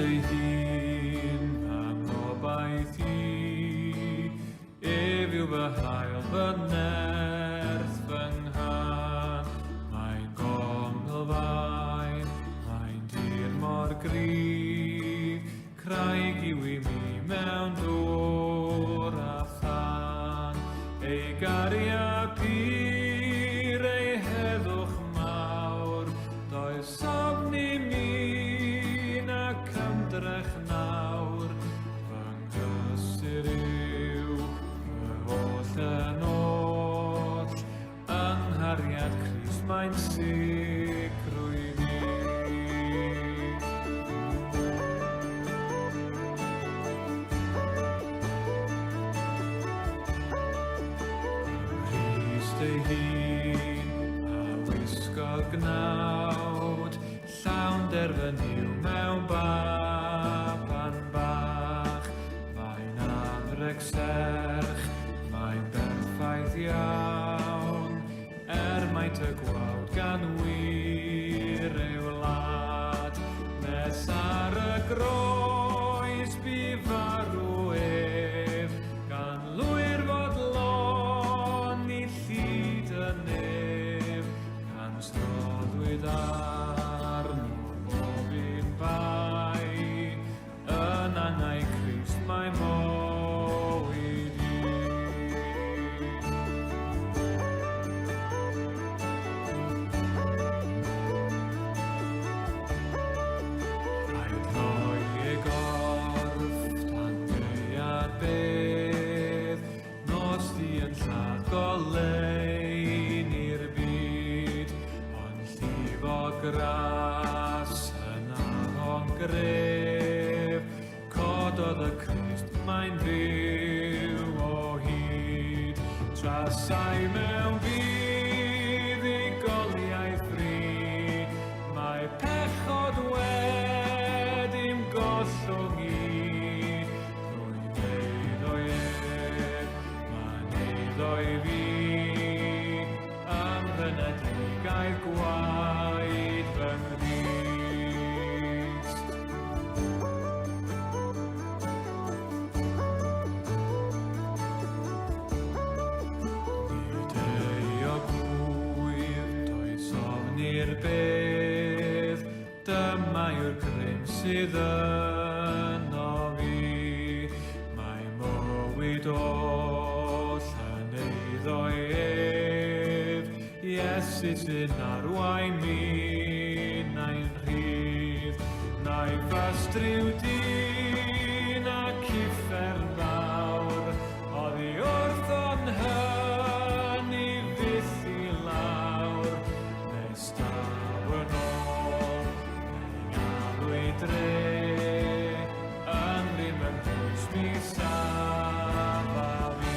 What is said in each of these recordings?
ei hun am obaith I, ef yw fy hael fy nerth fy nghan. Mae'n gongl fain, mae'n dir mor gryf, craig yw I mi mewn dŵr a than. Ei gariad pur, ei heddwch mawr, does ofni mi nac ymdrech nawr. Fy nghysur yw fy holl yn oll, Anghariad Crist mae'n sicrwydd I. Ei hun a wisgo gnawd, llawn derfyniw mewn baban bach. Mae'n anreg serch, mae'n berffaith iawn, maint y gwawd gan wir ei wlad. Nes ar y groes bu farw ef, gan lwyr fodlon I llyd y nef, gan stroddwyd arno bob un bai, yn angau Crist mae mywyd I. Rhaid rhoi ei gorff tan geiad bedd, nos di yn lladd golein i'r byd, ond llif o gras yn afon gref, cododd y Crist mae'n fyw o hyd. Trasau mewn bydd ei goliau ffri, mae pechod wedym gollwng I. Rwy'n eiddo ef, mae'n eiddo I fi, am fynedigaeth gwaed fy Nghrist. Nid ei o gwyf, does ofni'r bedd, dyma yw'r grym sydd yno fi. Mae mywyd oll yn eiddo ef, Iesu sy'n arwain mi na'i'n rhydd. Na'i fastriw dyn ac uffern fawr, oddi wrth o'n hynny fyth I lawr. Nes daw yn ôl, neu'n alw I dre, yn rym yn bwys mi safa fi.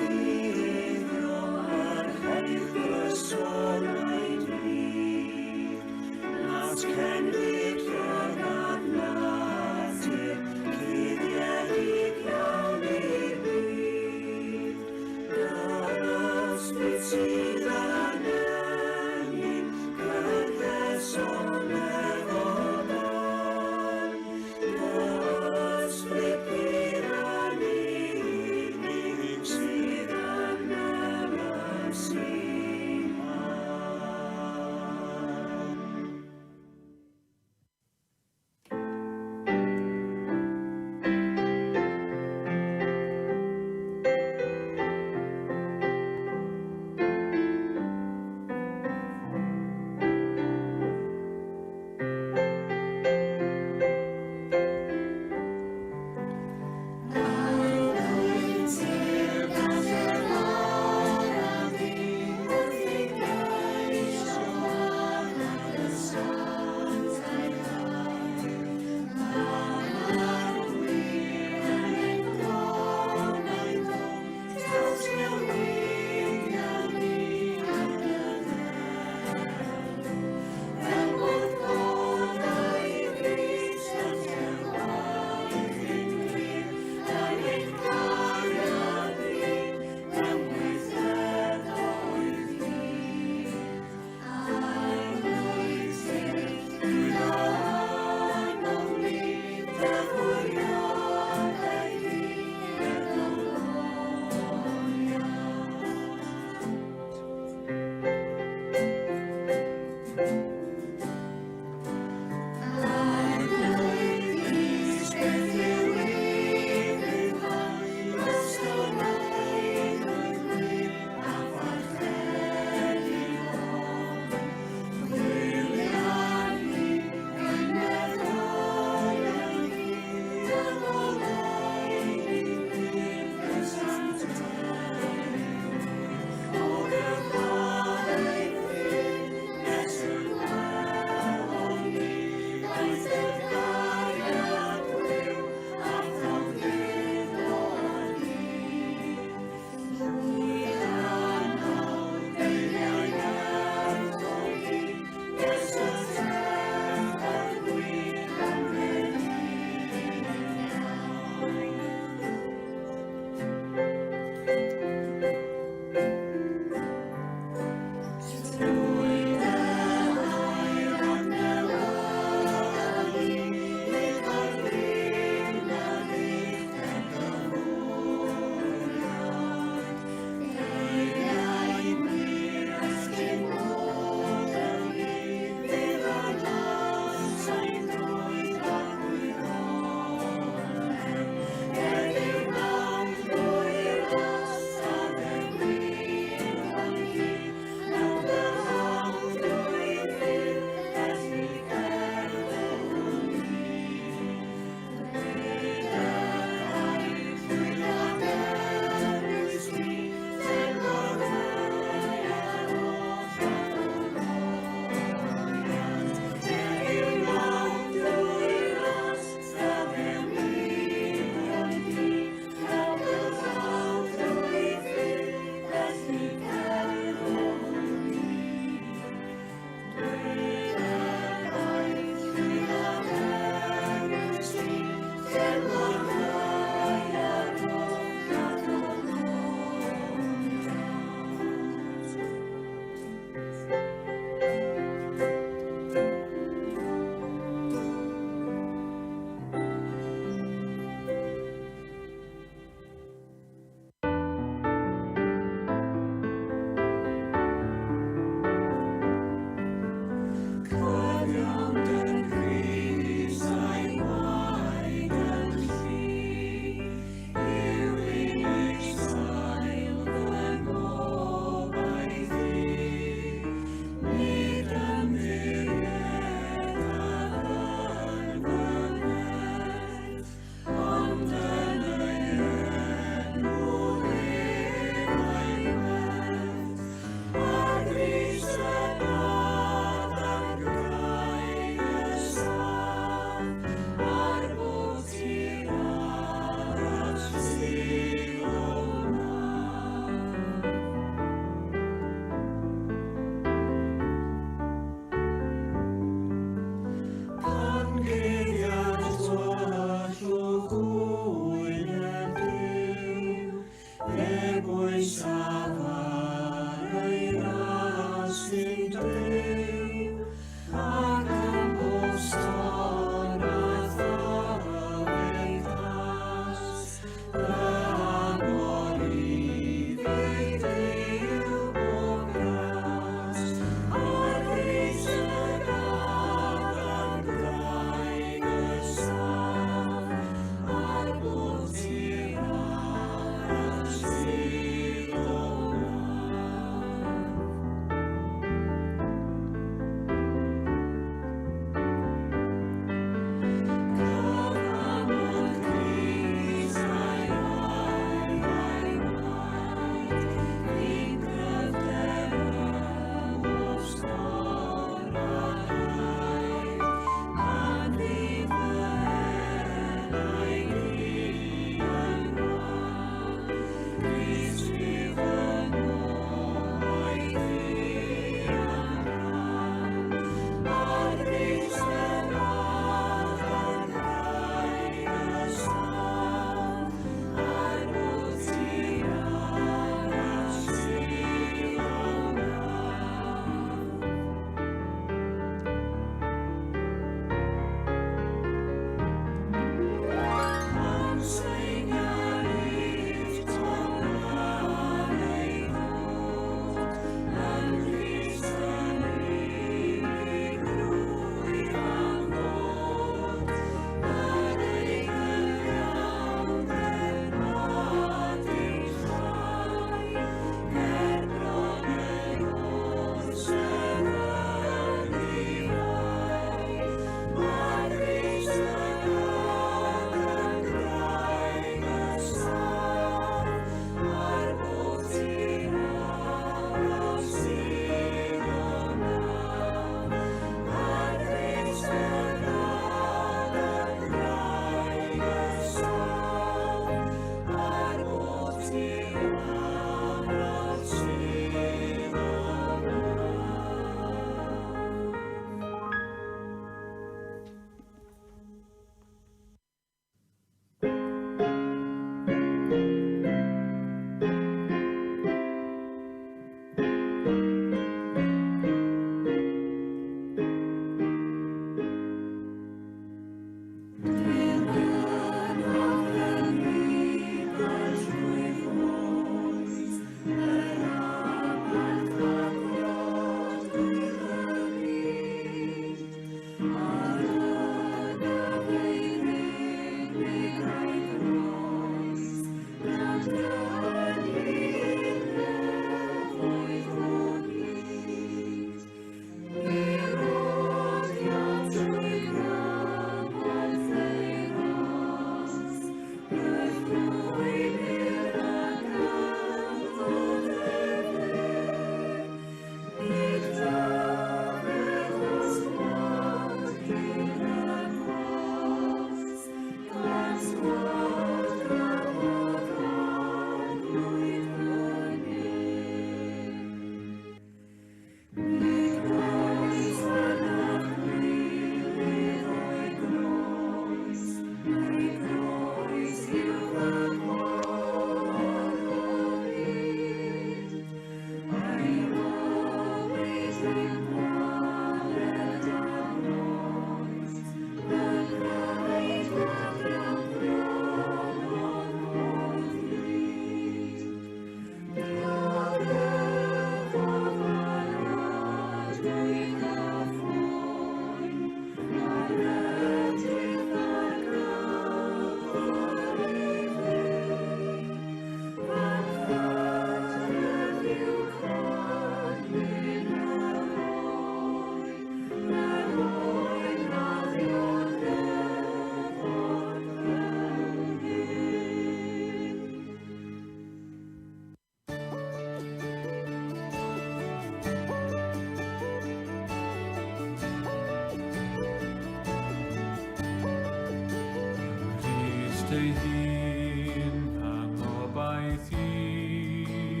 Crist ei hun, hangobaith i,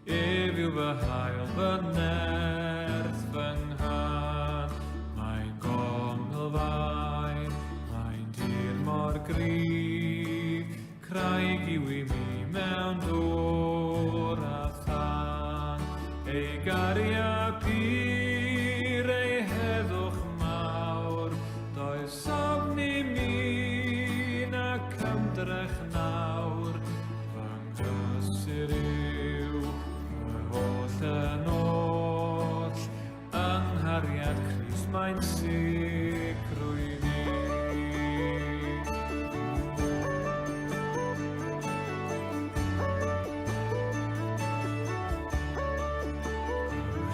ef yw fy hael fy nerth fy nghan. Mae'n gongl fain, mae'n dir mor gryf, craig yw i mi mewn dŵr a than. Ei gariad pur, ei heddwch mawr, does ofni mi nac ymdrech nawr. Fy nghysur yw, fy holl yn oll, Anghariad Crist mae'n sicrwydd i.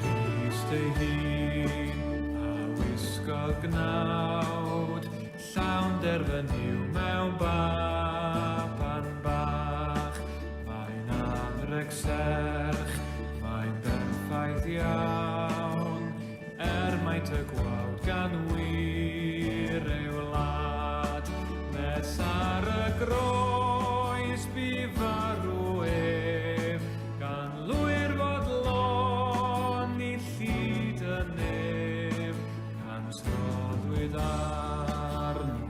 Crist ei hun, a wisgo gnawd, llawn derfyniw mewn baban bach. Mae'n anreg serch, mae'n berffaith iawn, maint y gwawd gan wir ei wlad. Nes ar y groes bu farw ef, gan lwyr fodlon i llyd y nef, gan stroddwyd arno.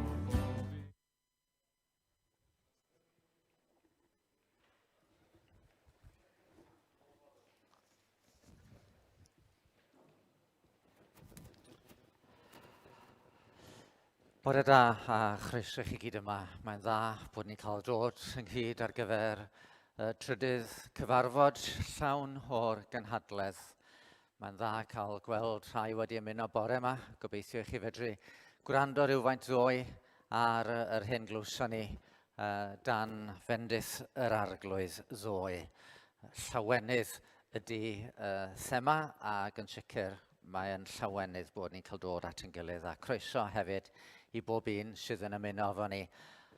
Bore da a chroeso chi gyd yma. Mae'n dda bod ni'n cael dod ynghyd ar gyfer trydydd cyfarfod llawn o'r Cynhadledd. Mae'n dda cael gweld rhai wedi ymuno bore yma. Gobeithio chi fedru gwrando rhywfaint ddwy ar yr hyn glwson ni dan fendith yr arglwydd ddoe. Llawenydd ydy thema ac yn sicr mae'n llawenydd bod ni'n cael dod at ein gilydd a croeso hefyd i bob un sydd yn ymuno efo ni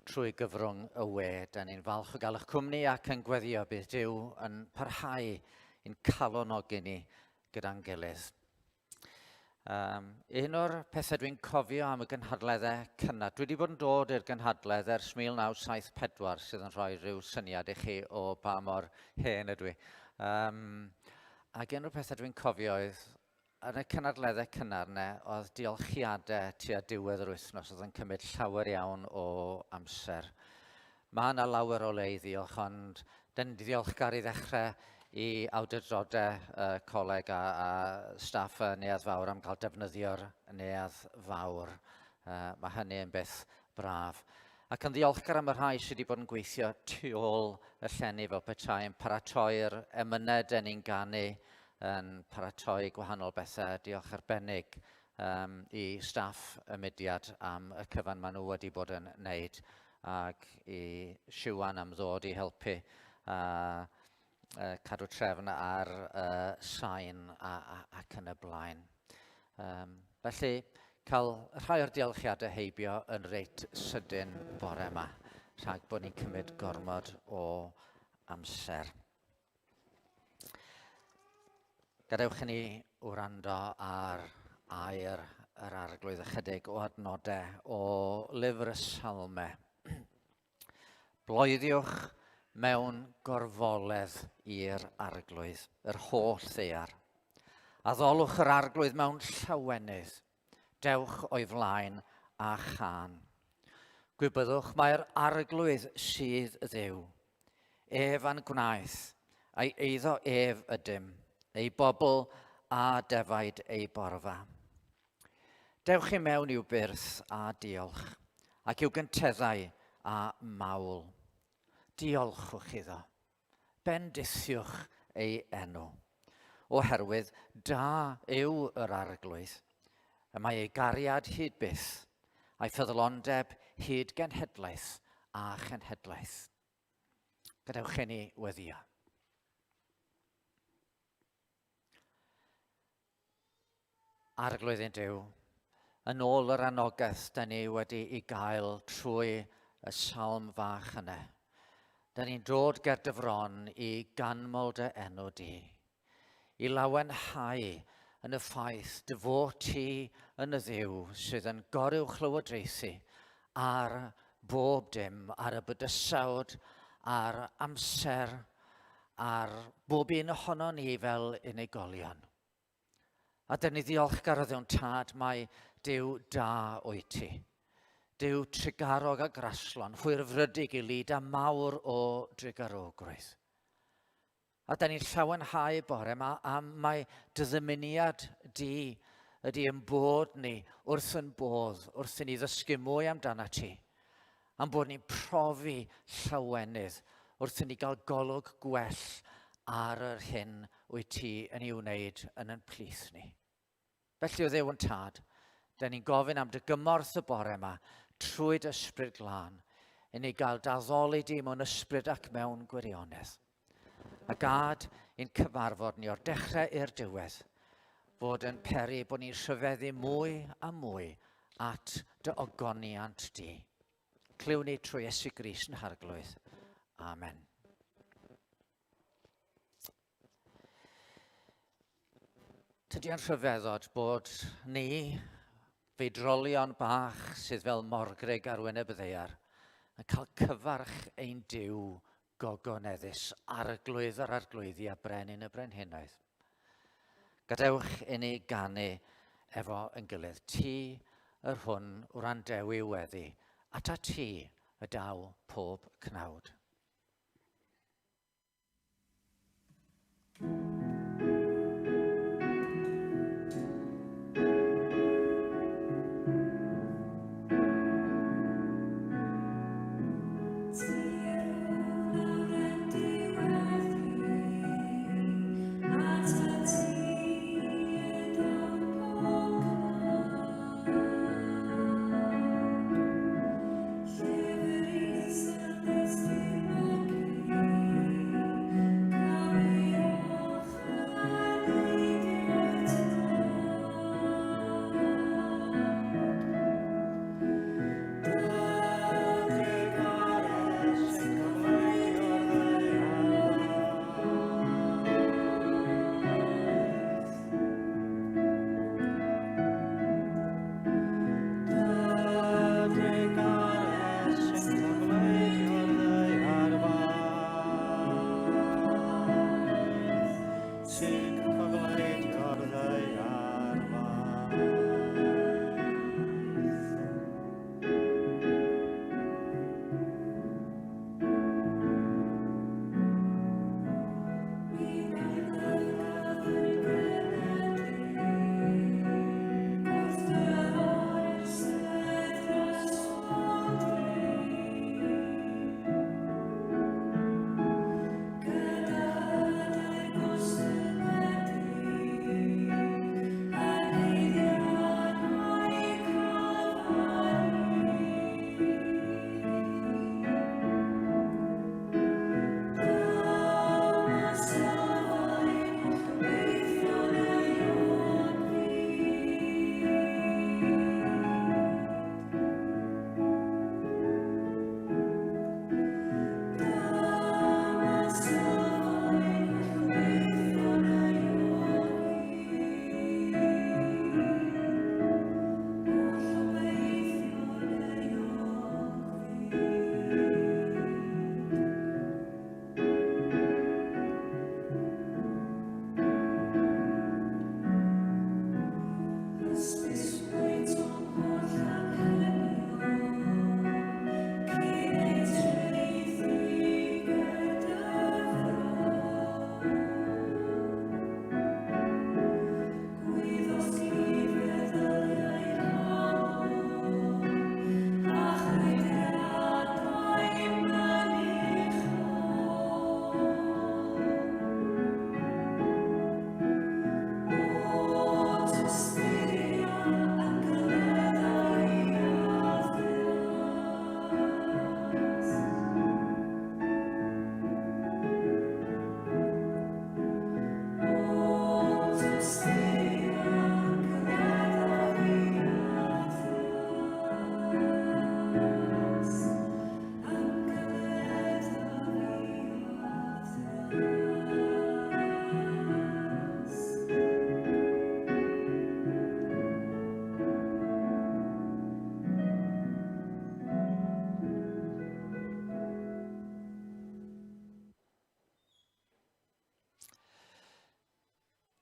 trwy gyfrwng y we. Da ni'n falch o gael eich cwmni ac yn gweddio bydd Duw yn parhau i'n calonogi ni gyda'n gilydd. Un o'r pethau dwi'n cofio am y gynhadleddau cynnar. Dwi wedi bod yn dod i'r gynhadledd ers 1974 sydd yn rhoi rhyw syniad i chi o ba mor hen ydw i. Ac un o'r pethau dwi'n cofio oedd yn y cynhadleddau cynnar yna, oedd diolchiadau tua diwedd yr wythnos, oedd yn cymryd llawer iawn o amser. Mae yna lawer o le i ddiolch, ond dyn ni ddiolchgar i ddechrau i awdurdodau coleg a staff y neuadd fawr am cael defnyddio'r neuadd fawr. Mae hynny yn beth braf. Ac yn ddiolchgar am y rhai sydd wedi bod yn gweithio tu ôl y llenni fel petai yn paratoi'r emyned yn ni'n ganu, yn paratoi gwahanol bethau. Diolch arbennig i staff y mudiad am y cyfan maen nhw wedi bod yn wneud ac i Siwan am ddod i helpu cadw trefn ar sain ac yn y blaen. Felly, cael rhai o'r diolchiadau heibio yn reit sydyn bore yma, rhag bod ni'n cymryd gormod o amser. Gadewch i ni wrando ar air yr arglwydd ychydig o adnodau o lyfr y Salmau. Bloeddiwch mewn gorfoledd i'r arglwydd, yr holl ddaear. Addolwch yr arglwydd mewn llawenydd, dewch o'i flaen a chan. Gwybyddwch mae'r arglwydd sydd y Dduw. Ef a'n gwnaeth, a'i eiddo ef ydym, ei bobl a defaid ei borfa. Dewch i mewn i'w byrth a diolch, ac i'w gynteddau a mawl. Diolchwch iddo, bendithiwch ei enw, oherwydd da yw yr arglwydd, y mae ei gariad hyd byth, a'i ffyddlondeb hyd genhedlaeth a chenhedlaeth. Gadewch i ni weddio. Arglwydd ein Duw, yn ôl yr anogaeth da ni wedi ei gael trwy y salm fach yna. Da ni'n dod ger dy fron i ganmol dy enw di, i lawenhau yn y ffaith dy fod ti yn y Dduw sydd yn goruwch lywodraethu a'r bob dim, ar y bydysawd, a'r amser, ar bob un ohono ni fel unigolion. A dyn ni ddiolchgar o ddiwn tad, mae Duw da o'i ti. Duw trigarog a graslon, hwyrfrydig i lyd a mawr o drigarogrwydd. A dyn ni'n llawenhau bore yma am mae dy ddymuniad di ydy yn bod ni wrth yn bodd, wrth i ni ddysgu mwy amdana ti. Am bod ni'n profi llawenydd wrth i ni gael golwg gwell ar yr hyn wyt ti yn ei wneud yn ein plith ni. Felly o Dduw yn tad, dyn ni'n gofyn am dy gymorth y bore yma trwy dy ysbryd glân, i ni gael daddoli di mewn ysbryd ac mewn gwirionedd. A gad i'n cyfarfod ni o'r dechrau i'r diwedd, fod yn peri bod ni'n rhyfeddu mwy a mwy at dy ogoniant di. Clyw ni trwy Iesu Grist yn harglwydd. Amen. Tydi yn rhyfeddod bod ni, feidrolion bach sydd fel morgrug ar wyneb y ddaear, yn cael cyfarch ein Duw gogoneddus, arglwydd ar arglwyddi a brenin y brenhinoedd. Gadewch i ni ganu efo yn gilydd. Ti yr hwn wran dewi weddi, a ta ti y daw pob cnawd. Llefydd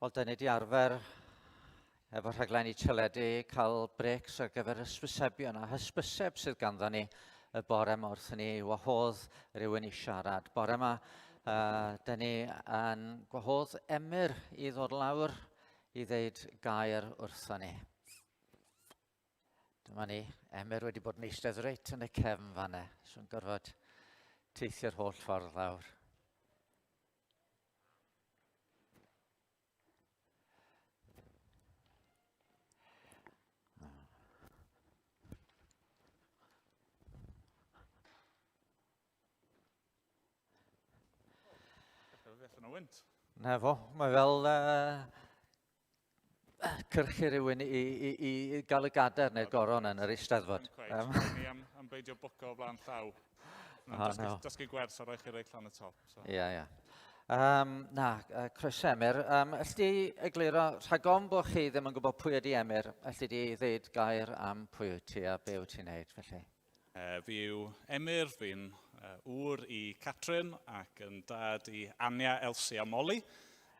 Wel, da ni wedi arfer efo rhaglenni teledu cael breaks ar gyfer hysbysebion a hysbyseb sydd ganddon ni y bore yma wrth ni wahodd rhywun i siarad. Bore yma, da ni yn gwahodd Emyr i ddod lawr i ddeud gair wrthon ni. Dyma ni, Emyr wedi bod yn eistedd reit yn y cefn fan'na, so'n gorfod teithio'r holl ffordd lawr. Na fo, mae fel cyrchu rhywun i gael y gader neu'r goron yn yr eisteddfod. Ni am beidio bwco o blaen llaw. Dysgu gwers ar eich i reich lan y top. Ie. Croeso Emyr. Yldi egluro, rhagom bod chi ddim yn gwybod pwy ydi Emyr, yldi di ddeud gair am pwy wyt ti a be wyt ti'n neud felly? Fi yw Emyr, fi'n wr i Catrin ac yn dad i Ania, Elsie a Molly.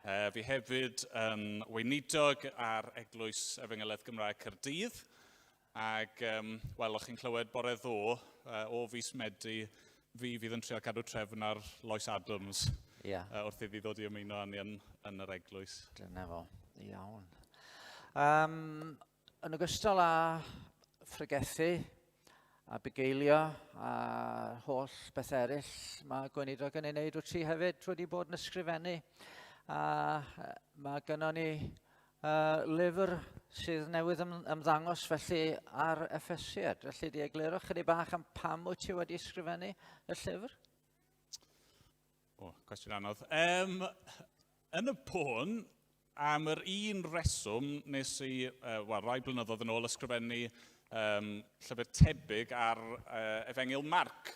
Fi hefyd yn weinidog ar Eglwys Efengylaeth Gymraeg Caerdydd. Ac, wel, o'ch chi'n clywed bore ddo, o fis Medi, fi fydd yn trio cadw trefn ar Lois Adams. Wrth iddi ddod i ymuno Ania yn yr eglwys. Dyna fo, iawn. Yn ogystal â ffrygethu, a bugeilio, a holl beth eraill mae gweinidog yn ei wneud wyt ti hefyd wedi bod yn ysgrifennu. A mae gynnon ni lyfr sydd newydd ymddangos felly ar Effesiad. Felly di egluro chydig bach am pam wyt ti wedi ysgrifennu y llyfr? Cwestiwn anodd. Yn y pôn, am yr un reswm nes i, rai blynyddoedd yn ôl ysgrifennu llyfr tebyg ar Efengyl Marc.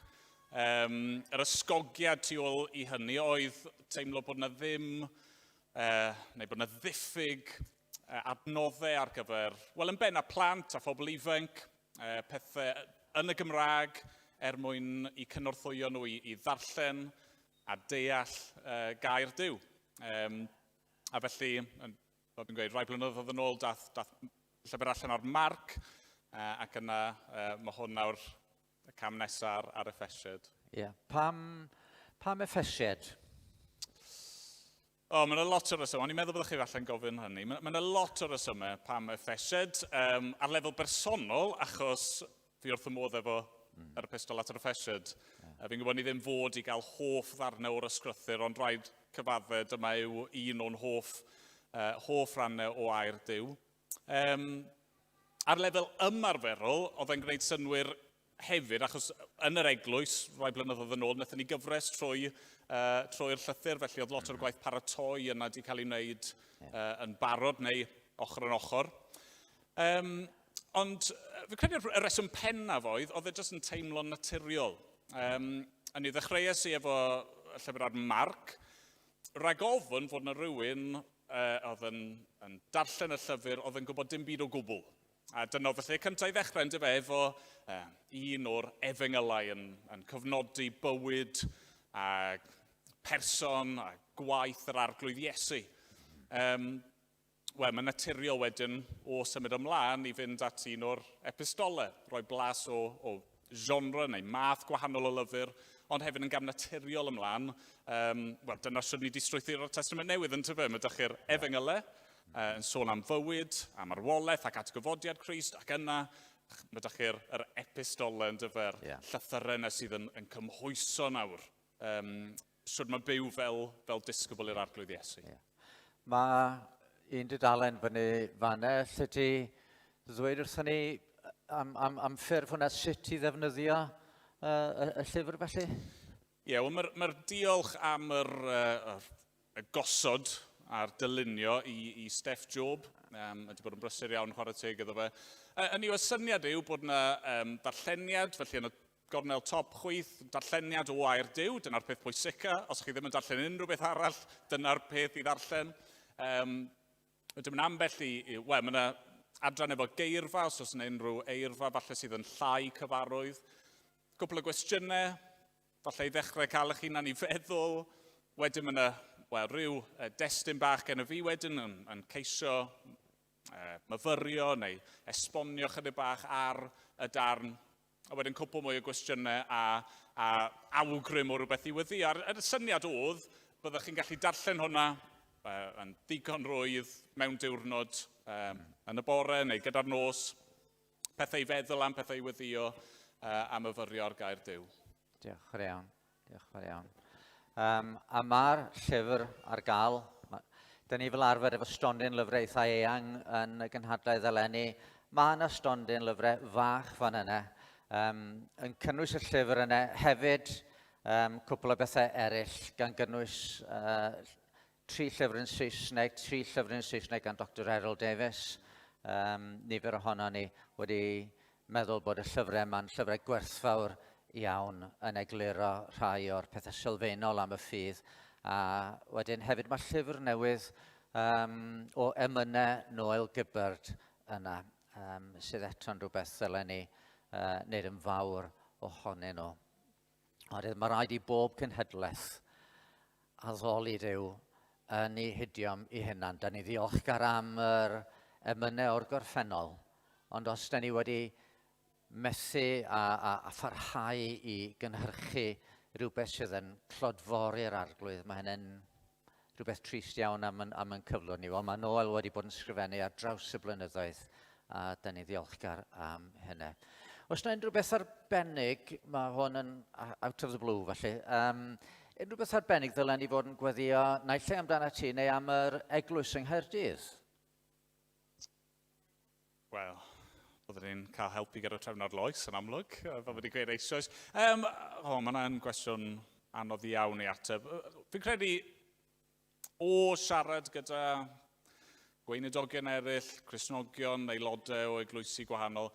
Yr ysgogiad tu ôl i hynny oedd teimlo bod yna ddim, neu bod yna ddiffyg adnoddau ar gyfer, wel, yn benna plant a phobl ifanc, pethau yn y Gymraeg mwyn i cynorthwyo nhw i ddarllen a deall gair Duw. A felly, fel dwi'n gweud, rai blynyddoedd yn ôl, dath llyfr allan ar Marc, ac yna mae hwn nawr y cam nesaf ar Effesiad. Pam Effesiad? Mae yna lot o resymau. O'n i'n meddwl byddwch chi falle'n gofyn hynny. Mae yna lot o resymau pam Effesiad. Ar lefel bersonol, achos fi wrth y modd efo yr epistol at yr Effesiad. Fi'n gwybod ni ddim fod i gael hoff ddarnau o'r ysgrythyr, ond rhaid cyfaddau dyma yw un o'n hoff rannau o air Duw. Ar lefel ymarferol, oedd e'n gwneud synwyr hefyd, achos yn yr eglwys, rai blynyddoedd yn ôl, wnaethon ni gyfres trwy'r llythyr, felly oedd lot o'r gwaith paratoi yna wedi cael ei wneud yn barod neu ochr yn ochr. Ond fi'n credu y reswm pennaf oedd e jyst yn teimlo'n naturiol. Yn ei ddechreuais i efo llyfr ar Marc, rhag ofn fod yna rhywun oedd yn darllen y llyfr oedd yn gwybod dim byd o gwbl. A dyna felly cyntaf i ddechrau yn dyfa efo un o'r efengylau yn cyfnodi bywyd a person a gwaith yr arglwydd Iesu. Mae'n naturiol wedyn o symud ymlaen i fynd at un o'r epistolau, rhoi blas o genre neu math gwahanol o lyfr, ond hefyd yn gam naturiol ymlaen. Dyna sydd ni wedi strwythu'r Testament Newydd yn tyfu. Mae dych chi'r efengylau, yn sôn am fywyd, am arwolaeth ac atgyfodiad Crist, ac yna mae dych chi'r epistolau yn dyfer, llythyrau yna sydd yn cymhwyso nawr. Sydd mae byw fel disgybl i'r arglwydd Iesu. Mae un dudalen fyny fanna, lle ti ddweud wrthyn ni am ffurf hwnna sut i ddefnyddio y llyfr felly? Mae'r diolch am y gosod a'r dylunio i Steff Job. Wedi bod yn brysur iawn chwarae teg iddo fe. Yn i'w syniad yw bod yna darlleniad, felly yn y gornel top chwith, darlleniad o air Duw, dyna'r peth pwysica. Os chi ddim yn darllen unrhyw beth arall, dyna'r peth i ddarllen. Wedyn mae'n ambell mae yna adran efo geirfa, os oes yna unrhyw eirfa falle sydd yn llai cyfarwydd. Cwpl o gwestiynau, falle i ddechrau cael eich hunan i feddwl. Wedyn mae yna rhyw destun bach gen y fi wedyn yn ceisio myfyrio neu esbonio chydig bach ar y darn. A wedyn cwpl mwy o gwestiynau a awgrym o rhywbeth i weddi. A'r syniad oedd, byddwch chi'n gallu darllen hwnna yn ddigon rwydd mewn diwrnod yn y bore neu gyda'r nos, pethau i feddwl am, pethau i weddio a myfyrio ar gair Duw. Diolch yn iawn, diolch yn iawn. A mae'r llyfr ar gael. Da ni fel arfer efo stondin lyfraethau eang yn y Cynhadledd eleni. Mae yna stondin lyfrau fach fan yna. Yn cynnwys y llyfr yna hefyd cwpl o bethau eraill gan gynnwys 3 llyfr yn Saesneg, 3 llyfr yn Saesneg gan Dr Errol Davies. Nifer ohono ni wedi meddwl bod y llyfrau yma'n llyfrau gwerthfawr iawn yn egluro rhai o'r pethau sylfaenol am y ffydd. A wedyn hefyd mae llyfr newydd o emynau Noel Gibbard yna, sydd eto'n rhywbeth ddylen ni wneud yn fawr ohonyn nhw. Oherwydd mae rhaid i bob cynhedlaeth addoli Duw yn ei hidiom ei hunan. Da ni ddiolchgar am yr emynau o'r gorffennol, ond os da ni wedi methu a pharhau i gynhyrchu rhywbeth sydd yn clodfori'r arglwydd, mae hynny'n rhywbeth trist iawn am yn cyflwr ni. Wel, mae Noel wedi bod yn sgrifennu ar draws y blynyddoedd, a da ni ddiolchgar am hynny. Os yna unrhyw beth arbennig, mae hwn yn out of the blue felly, unrhyw beth arbennig ddylen ni fod yn gweddio naill ai amdana ti neu am yr eglwys yng Nghaerdydd? Wel, byddwn ni'n cael help i gyda trefnod loes yn amlwg, fel wedi gweud eisoes. Mae yna'n gwestiwn anodd iawn i ateb. Fi'n credu o siarad gyda gweinidogion eraill, Cristnogion, aelodau o eglwysi gwahanol,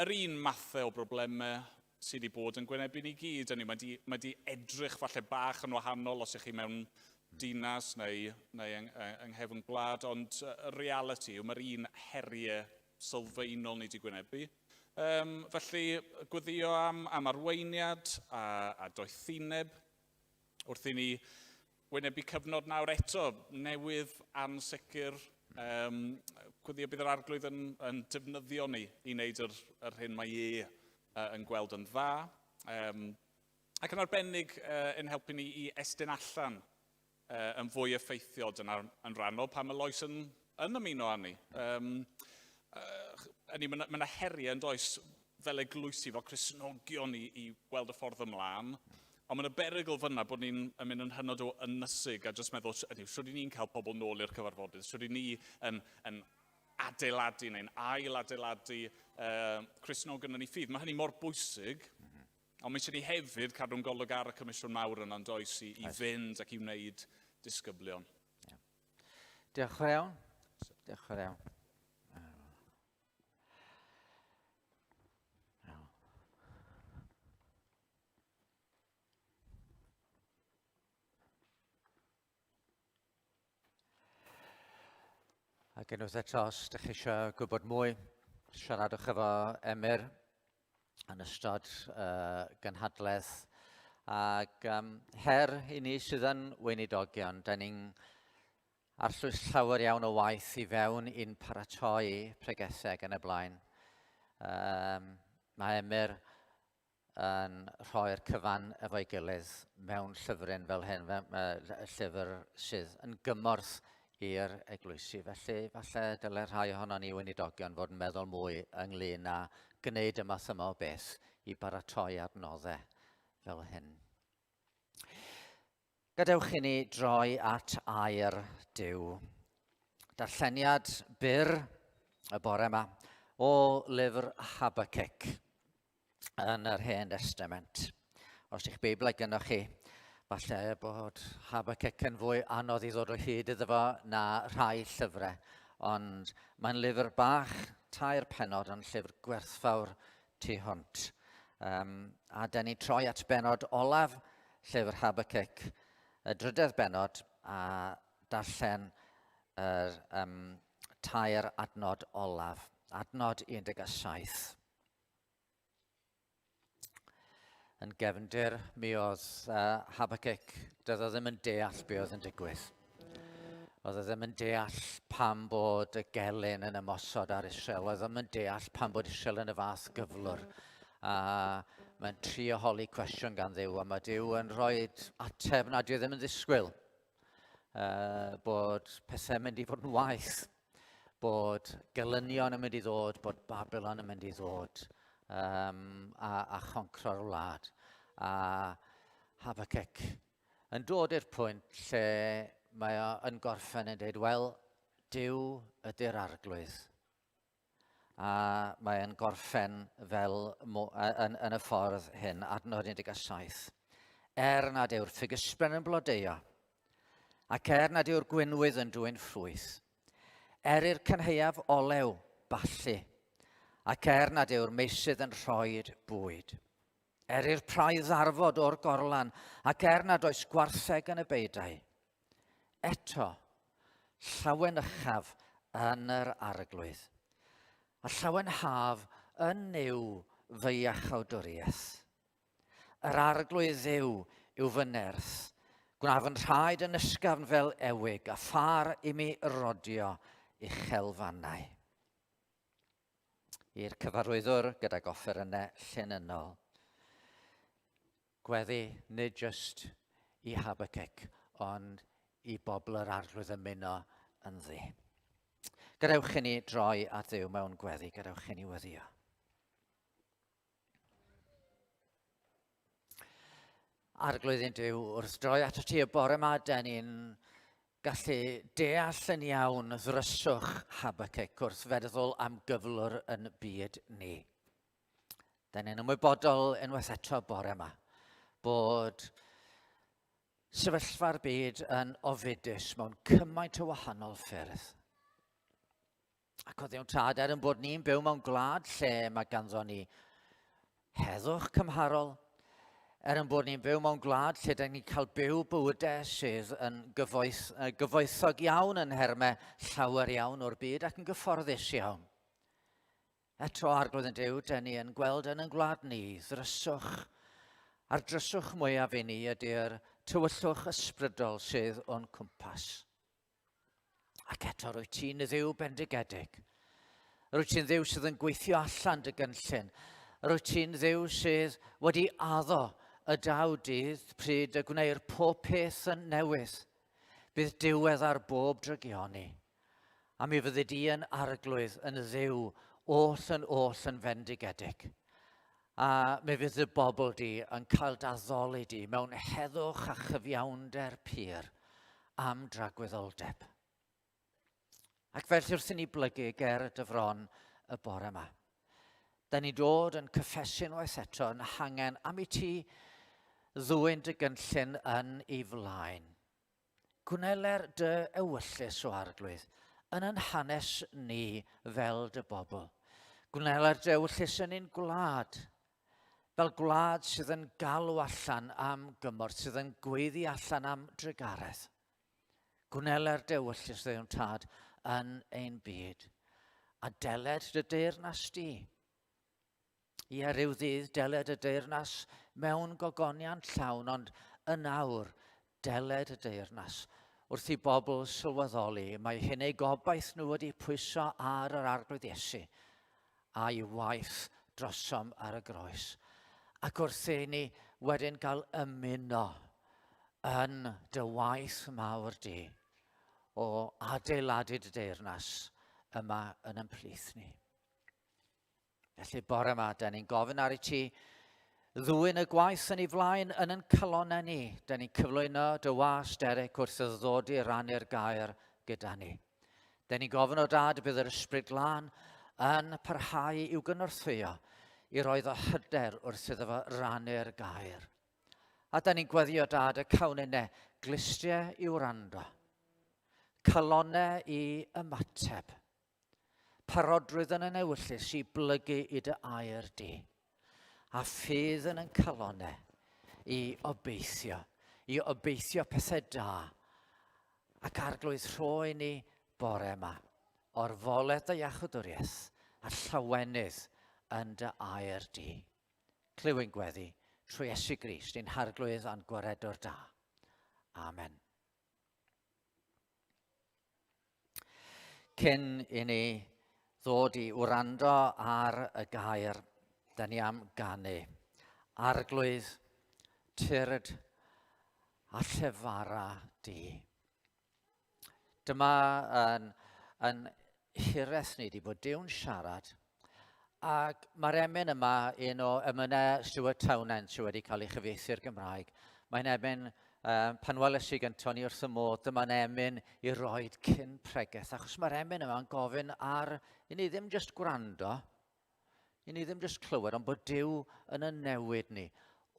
yr un mathau o broblemau sydd wedi bod yn gwynebu ni gyd. Mae wedi edrych falle bach yn wahanol os ych chi mewn dinas neu yng nghefn gwlad, ond y reality yw mae'r un heriau sylfaenol ni wedi gwynebu. Felly, gweddio am arweiniad a doethineb wrth i ni wynebu cyfnod nawr eto newydd ansicr. Gweddio bydd yr arglwydd yn defnyddio ni i wneud yr hyn mae yn gweld yn dda. Ac yn arbennig yn helpu ni i estyn allan yn fwy effeithiol yn rhannol pan mae loes yn ymuno â ni. Mae yna heriau yn does fel eglwysi, fel Cristnogion i weld y ffordd ymlaen, ond mae yna berygl fyna bod ni'n mynd yn hynod o ynysig a jyst meddwl, swn ni'n cael pobl nôl i'r cyfarfodydd, swn ni yn adeiladu neu'n ail-adeiladu Cristnogion yn ei ffydd. Mae hynny mor bwysig, ond mae eisiau ni hefyd cadw'n golwg ar y Comisiwn Mawr yna'n does i fynd ac i wneud disgyblion. Diolch yn iawn. Diolch yn iawn. Ac unwaith eto, os ydych chi eisiau gwybod mwy, siaradwch efo Emyr yn ystod gynhadledd. Ac her i ni sydd yn weinidogion, da ni'n arllwys llawer iawn o waith i fewn i'n paratoi pregethau ac yn y blaen. Mae Emyr yn rhoi'r cyfan efo'i gilydd mewn llyfryn fel hyn, llyfr sydd yn gymorth i'r eglwysi. Felly, falle dylai rhai ohono ni weinidogion fod yn meddwl mwy ynglyn â gwneud y math yma o beth i baratoi adnoddau fel hyn. Gadewch i ni droi at air Duw. Darlleniad byr y bore yma o lyfr Habacuc yn yr Hen Testament. Os ydych Beiblau gynnwch chi, falle bod Habacuc yn fwy anodd i ddod o hyd iddo fo na rhai llyfrau, ond mae'n lyfr bach, 3 pennod, ond llyfr gwerthfawr tu hwnt. A da ni troi at benod olaf llyfr Habacuc, y 3 benod, a darllen yr 3 adnod olaf, adnod 17. Yn gefndir mi oedd Habacuc, doedd o ddim yn deall be oedd yn digwydd. Oedd o ddim yn deall pam bod y gelyn yn ymosod ar Israel. Oedd o ddim yn deall pam bod Israel yn y fath gyflwr. A mae'n trio holi cwestiwn gan Dduw, a mae Duw yn rhoi ateb nad yw ddim yn ddisgwyl. Bod pethau'n mynd i fod yn waith, bod gelynion yn mynd i ddod, bod Babylon yn mynd i ddod, a choncro'r wlad. A Habacuc yn dod i'r pwynt lle mae o yn gorffen yn dweud, wel, Duw ydy'r arglwydd. A mae'n gorffen fel yn y ffordd hyn, adnod 17. Nad yw'r ffigysbren yn blodeuo, ac nad yw'r gwynwydd yn dwyn ffrwyth. I'r cynheuaf olew ballu, ac nad yw'r meisydd yn rhoi'r bwyd. I'r praidd arfod o'r gorlan, ac nad oes gwartheg yn y beidau. Eto, llawen uchaf yn yr arglwydd, a llawen haf yn yw fy iachawdwriaeth. Yr arglwydd Dduw yw fy nerth, Gwnaf yn rhaid yn ysgafn fel ewig, a phar i mi rodio uchelfannau. I'r cyfarwyddwr gydag offerynnau llenynol. Gweddi nid jyst i Habacuc, ond i bobl yr arglwydd ymuno yn ddi. Gadewch i ni droi at Dduw mewn gweddi, gadewch i ni weddio. Arglwydd yn Duw, wrth droi ato ti y bore yma, den ni'n gallu deall yn iawn ddryswch Habacuc wrth feddwl am gyflwr yn byd ni. Den ni'n ymwybodol unwaith eto bore yma bod sefyllfa'r byd yn ofidus mewn cymaint o wahanol ffyrdd. Ac o ddiwn tad yn bod ni'n byw mewn gwlad lle mae ganddo ni heddwch cymharol, yn bod ni'n byw mewn gwlad lle da ni'n cael byw bywydau sydd yn gyfoethog iawn yn hermau llawer iawn o'r byd ac yn gyfforddus iawn. Eto arglwydd yn Duw, da ni yn gweld yn gwlad ni, ddryswch a'r dryswch mwyaf i ni ydy'r tywyllwch ysbrydol sydd o'n cwmpas. Ac eto rwy ti'n Dduw bendigedig. Rwy ti'n Dduw sydd yn gweithio allan dy gynllun. Rwy ti'n Dduw sydd wedi addo y daw dydd pryd y gwneir pob peth yn newydd. Bydd diwedd ar bob drygioni. A mi fyddi di yn arglwydd yn Dduw oll yn fendigedig. A mi fydd y bobl di yn cael daddoli di mewn heddwch a chyfiawnder pur am dragwyddoldeb. Ac felly wrth i ni blygu ger y dyfron y bore yma. Da ni dod yn cyffesu'n waith eto yn hangen am i ti ddwyn dy gynllun yn ei flaen. Gwneler dy ewyllus o arglwydd yn hanes ni fel dy bobl. Gwneler dy ewyllus yn ein gwlad, fel gwlad sydd yn galw allan am gymorth, sydd yn gweiddi allan am drygaredd. Gwneler dy ewyllus ddewn tad yn ein byd, a deled dy deyrnas di. Ie, ryw ddydd deled y deyrnas mewn gogoniant llawn, ond yn awr deled y deyrnas wrth i bobl sylweddoli mae hyn ei gobaith nhw wedi pwyso ar yr arglwydd Iesu a'i waith drosom ar y groes. Ac wrth i ni wedyn cael ymuno yn dy waith mawr di o adeiladu dy deyrnas yma yn ein plith ni. Felly bore yma, da ni'n gofyn ar i ti ddwyn y gwaith yn ei flaen yn ein calonau ni. Da ni'n cyflwyno dy was Derek wrth y ddodi rannu'r gair gyda ni. Da ni'n gofyn o dad bydd yr ysbryd glân yn parhau i'w gynorthwyo i roedd o hyder wrth iddo fo rannu'r gair. A da ni'n gweddio dad y cawnynau glistiau i'w rando, calonau i ymateb, parodrwydd yn y newyllus i blygu i dy air di, a ffydd yn calonau i obeithio pethau da, ac arglwydd rhoi ni bore yma o'r foleth dy iachawdwriaeth a llawenydd yn dy air di. Clywyn gweddi trwy Iesu Grist, ein harglwydd a'n gwaredwr da. Amen. Cyn i ni ddod i wrando ar y gair, da ni am ganu. Arglwydd, tyrd a llefara di. Dyma yn hiraeth ni di bod Dyw'n siarad, ac mae'r emyn yma un o emynau Stuart Townend sydd wedi cael ei chyfieithu'r Gymraeg. Mae'n emyn, pan weles i gynto ni wrth y modd, dyma'n emyn i roed cyn pregeth, achos mae'r emyn yma'n gofyn ar i ni ddim jyst gwrando, i ni ddim jyst clywed, ond bod Dyw yn y newid ni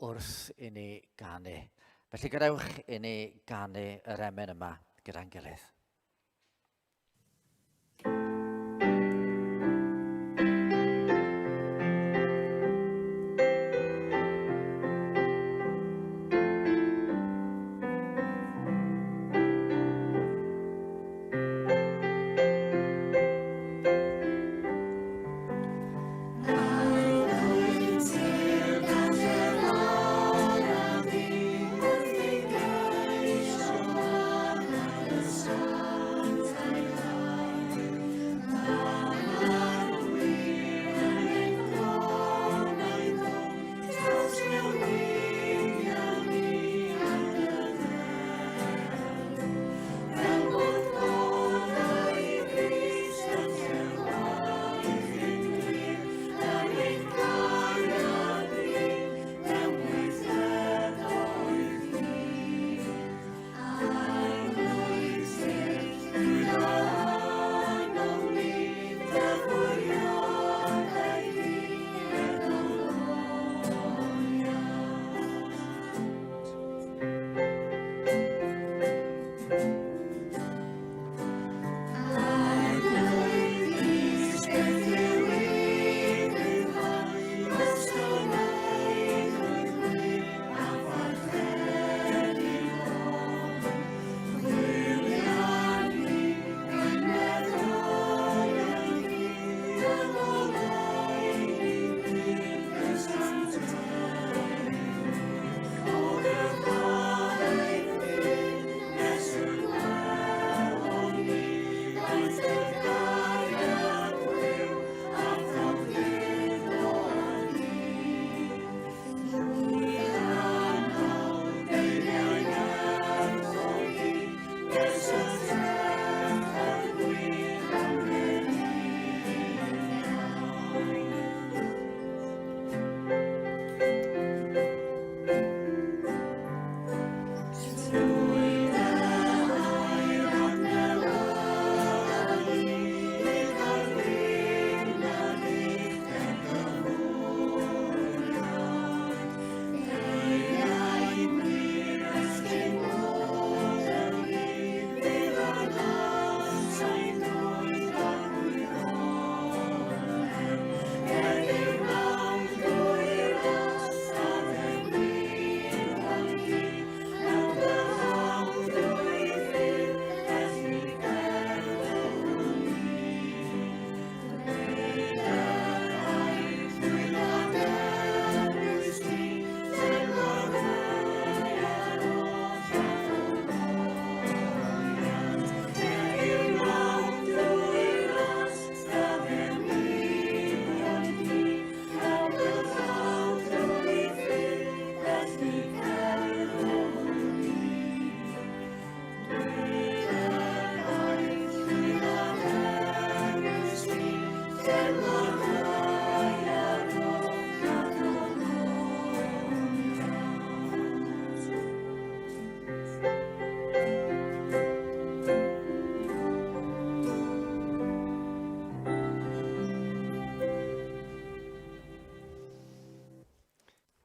wrth i ni ganu. Felly gadewch i ni ganu yr emyn yma gyda'n gilydd.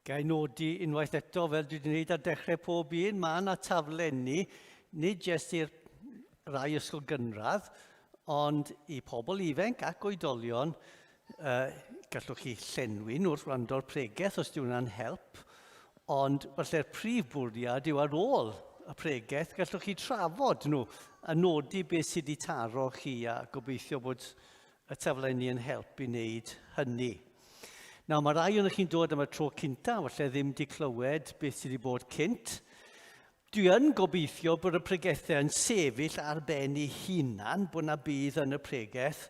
Gai nodi unwaith eto, fel dwi wedi gwneud ar dechrau pob un, mae yna taflenni, nid jyst i'r rai ysgol gynradd, ond i pobl ifanc ac oedolion, gallwch chi llenwi wrth wrando'r pregeth os dyw hwnna'n help, ond falle'r prif bwriad yw ar ôl y pregeth, gallwch chi trafod nhw a nodi beth sydd wedi taro chi a gobeithio bod y taflenni yn help i wneud hynny. Nawr, mae rai o'n chi'n dod am y tro cynta, falle ddim di clywed beth sydd wedi bod cynt. Dwi yn gobeithio bod y pregethau yn sefyll ar ben ei hunan, bod na bydd yn y pregeth,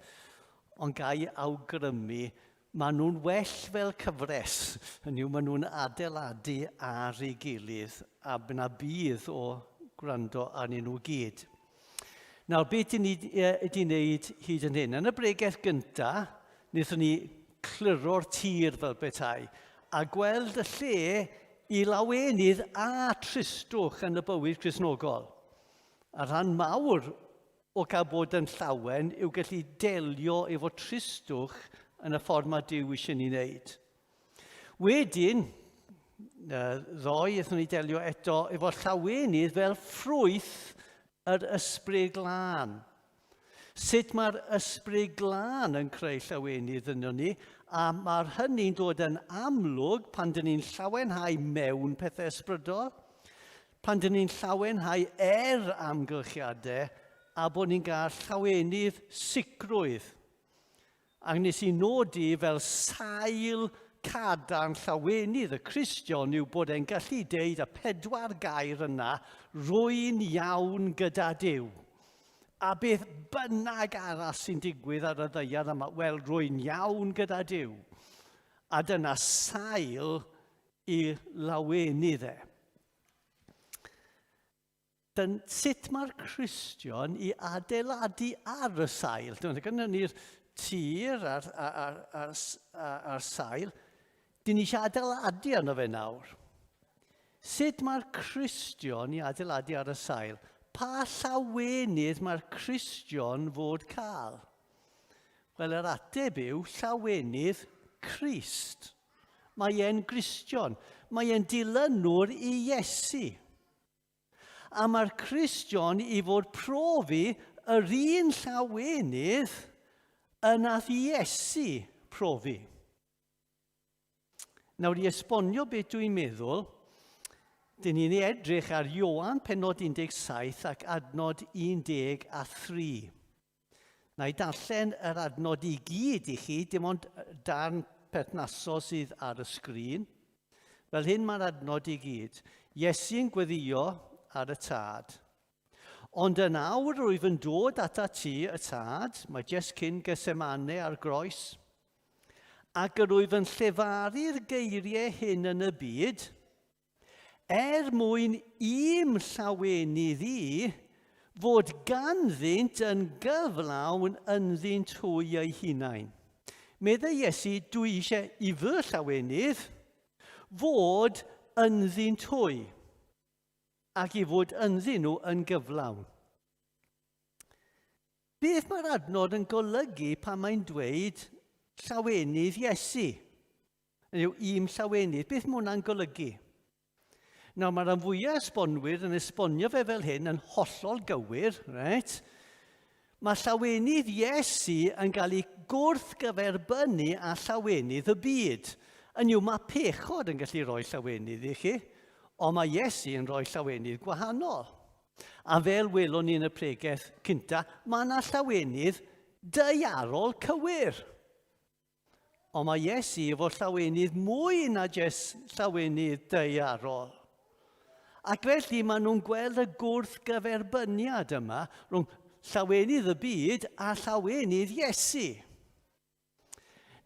ond gai awgrymu, maen nhw'n well fel cyfres, hynny yw maen nhw'n adeiladu ar ei gilydd, a byna bydd o gwrando arnyn nhw gyd. Nawr, beth ni wedi wneud hyd yn hyn? Yn y bregeth gyntaf, wnaethon ni cluro'r tir fel petai, a gweld y lle i lawenydd a tristwch yn y bywyd Cristnogol. A rhan mawr o cael bod yn llawen yw gallu delio efo tristwch yn y ffordd mae Duw eisiau ni wneud. Wedyn, ddoi, eithon ni delio eto efo llawenydd fel ffrwyth yr ysbryd glân. Sut mae'r ysbryd glân yn creu llawenydd yno ni, a mae'r hynny'n dod yn amlwg pan dyn ni'n llawenhau mewn pethau ysbrydol, pan dyn ni'n llawenhau amgylchiadau, a bod ni'n cael llawenydd sicrwydd. A nes i nodi fel sail cadarn llawenydd y Cristion yw bod e'n gallu deud y 4 gair yna, rwy'n iawn gyda Duw. A beth bynnag arall sy'n digwydd ar y ddaear yma, wel, rwy'n iawn gyda Duw. A dyna sail i lawenydd e. Sut mae'r Cristion i adeiladu ar y sail? Gyda ni'r tir a'r sail. Dyn ni eisiau adeiladu arno fe nawr. Sut mae'r Cristion i adeiladu ar y sail? Pa llawenydd mae'r Cristion fod cael? Wel, yr ateb yw llawenydd Crist. Mae e'n Gristion. Mae e'n dilynwr i Iesu. A mae'r Cristion i fod profi yr un llawenydd yn ath Iesu profi. Nawr, i esbonio beth dwi'n meddwl, dyn ni'n edrych ar Ioan pennod 17 ac adnod 13. Na i darllen yr adnod i gyd i chi, dim ond darn perthnasol sydd ar y sgrin. Fel hyn mae'r adnod i gyd. Iesu'n gweddio ar y tad. Ond yn awr rwyf yn dod ata ti y tad, mae jes cyn Gesemane ar groes, ac rwyf yn llefaru'r geiriau hyn yn y byd, mwyn i'm llawenydd i fod ganddynt yn gyflawn ynddynt hwy eu hunain. Medde Iesu, dwi eisiau i fy llawenydd fod ynddynt hwy ac i fod ynddyn nhw yn gyflawn. Beth mae'r adnod yn golygu pan mae'n dweud llawenydd Iesu? Yw i'm llawenydd, beth mae hwnna'n golygu? Nawr, mae'r rhan fwyaf esbonwyr yn esbonio fe fel hyn yn hollol gywir, right? Mae llawenydd Iesu yn cael ei gwrthgyferbynnu â llawenydd y byd. Mae pechod yn gallu rhoi llawenydd i chi, ond mae Iesu yn rhoi llawenydd gwahanol. A fel welon ni yn y pregeth cynta, mae yna llawenydd daearol cywir. Ond mae Iesu efo llawenydd mwy na jes llawenydd daearol. Ac felly maen nhw'n gweld y gwrthgyferbyniad yma rhwng llawenydd y byd a llawenydd Iesu.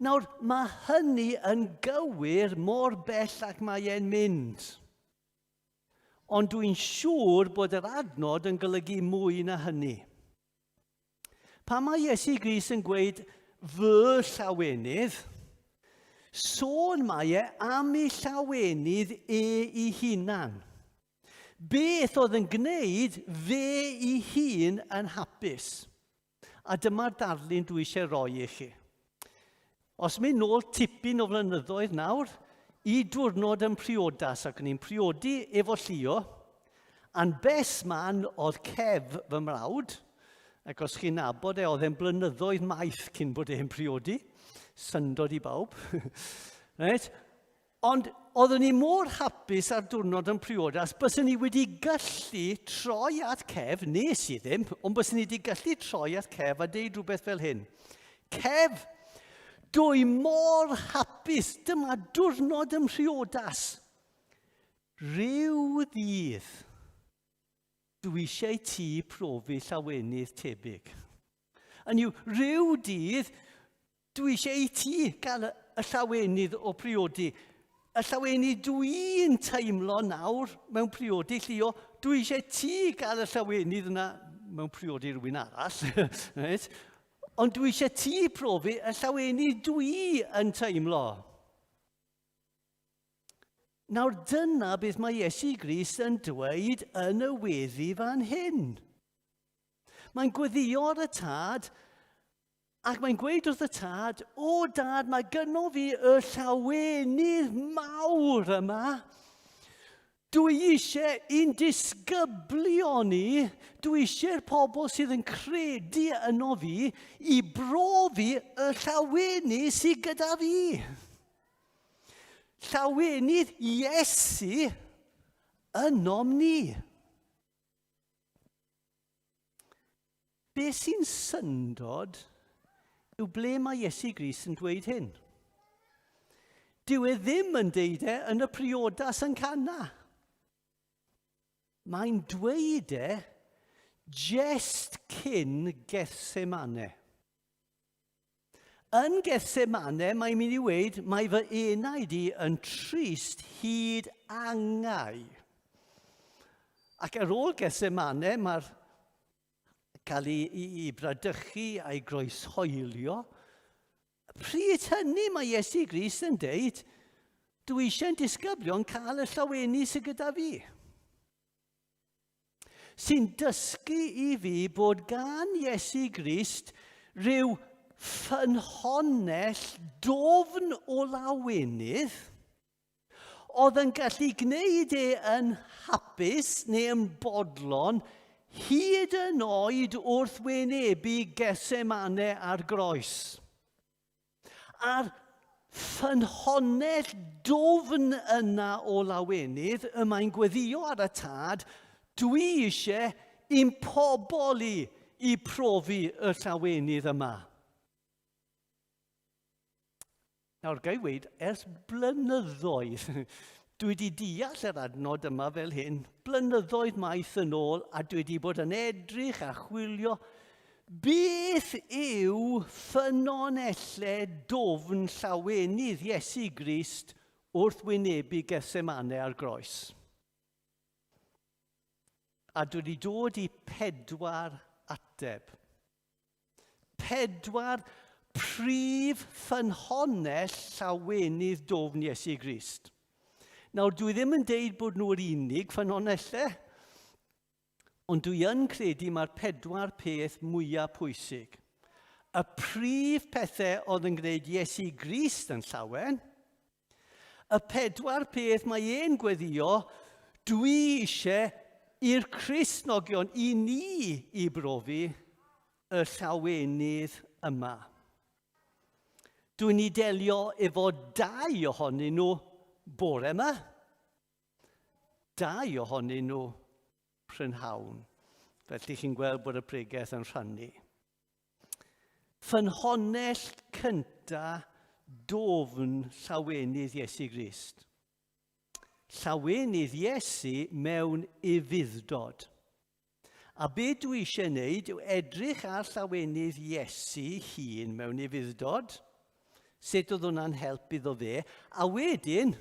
Nawr, mae hynny yn gywir mor bell ac mae e'n mynd. Ond dwi'n siŵr bod yr adnod yn golygu mwy na hynny. Pan mae Iesu Grist yn gweud fy llawenydd, sôn mae e am ei llawenydd ei hunan. Beth oedd yn gwneud fe ei hun yn hapus? A dyma'r darlun dwi eisiau roi i chi. Os mynd nôl tipyn o flynyddoedd nawr, i diwrnod yn priodas ac ni'n priodi efo Llio, a'n bes man oedd Cef fy mrawd, ac os chi'n nabod oedd e'n blynyddoedd maith cyn bod e'n priodi, syndod i bawb. Right? Ond oeddwn ni mor hapus ar diwrnod yn priodas, byswn ni wedi gallu troi at Cef, nes i ddim, ond byswn ni wedi gallu troi at Cef a deud rhywbeth fel hyn. Cef, Dwi mor hapus, dyma diwrnod ym mhriodas. Ryw ddydd, dwi eisiau ti profi llawenydd tebyg. Hynny yw, ryw dydd, dwi eisiau ti gael y llawenydd o priodi. Y llawenydd dwi'n teimlo nawr mewn priodi llio, dwi eisiau ti gael y llawenydd yna mewn priodi rhywun arall. Right? Ond dwi eisiau ti profi y llawenydd dwi yn teimlo. Nawr dyna beth mae Iesu Grist yn dweud yn y weddi fan hyn. Mae'n gweddïo'r y tad, ac mae'n gweud wrth y tad, o dad, mae gynno fi y llawenydd mawr yma. Dwi eisiau un disgyblion ni, dwi eisiau'r pobl sydd yn credu yno fi i brofi y llawenydd sydd gyda fi. Llawenydd Iesu ynom ni. Be sy'n syndod yw ble mae Iesu Grist yn dweud hyn. Dyw e ddim yn deud yn y priodas yn Cana. Mae'n dweud just cyn Gethsemane. Yn Gethsemane, mae'n mynd i weid, mae fy enaid i yn trist hyd angau. Ac ar ôl Gethsemane, mae'r cael ei bradychu a'i groeshoelio. Pryd hynny mae Iesu Grist yn deud, dwi eisiau'n disgyblion cael y llawenydd sydd gyda fi. Sy'n dysgu i fi bod gan Iesu Grist rhyw ffynhonnell dofn o lawenydd oedd yn gallu gwneud yn hapus neu yn bodlon hyd yn oed wrth wynebu Gethsemane ar groes. A'r ffynhonnell dofn yna o lawenydd y mae'n gweddio ar y tad, dwi eisiau i'n pobl i profi y llawenydd yma. Nawr, gai weid, ers blynyddoedd, dwi wedi deall yr adnod yma fel hyn, blynyddoedd maith yn ôl, a dwi wedi bod yn edrych a chwilio beth yw ffynonellau dofn llawenydd Iesu Grist wrth wynebu Gethsemane ar groes. A dwi wedi dod i 4 ateb. 4 prif ffynhonnell llawenydd dofn Iesu Grist. Nawr, dwi ddim yn deud bod nhw'r unig ffynhonnellau, ond dwi yn credu mae'r 4 peth mwyaf pwysig. Y prif pethau oedd yn gwneud Iesu Grist yn llawen, y 4 peth mae e'n gweddio, dwi eisiau i'r Cristnogion i ni i brofi y llawenydd yma. Dwi'n ni delio efo 2 ohonyn nhw bore yma. 2 ohonyn nhw prynhawn. Felly chi'n gweld bod y pregaeth yn rhannu. Ffynhonnell cynta dofn llawenydd Iesu Grist. Llawenydd Iesu mewn ufuddod. A be dwi eisiau wneud yw edrych ar llawenydd Iesu hun mewn ufuddod, sut oedd hwnna'n help iddo fe, a wedyn,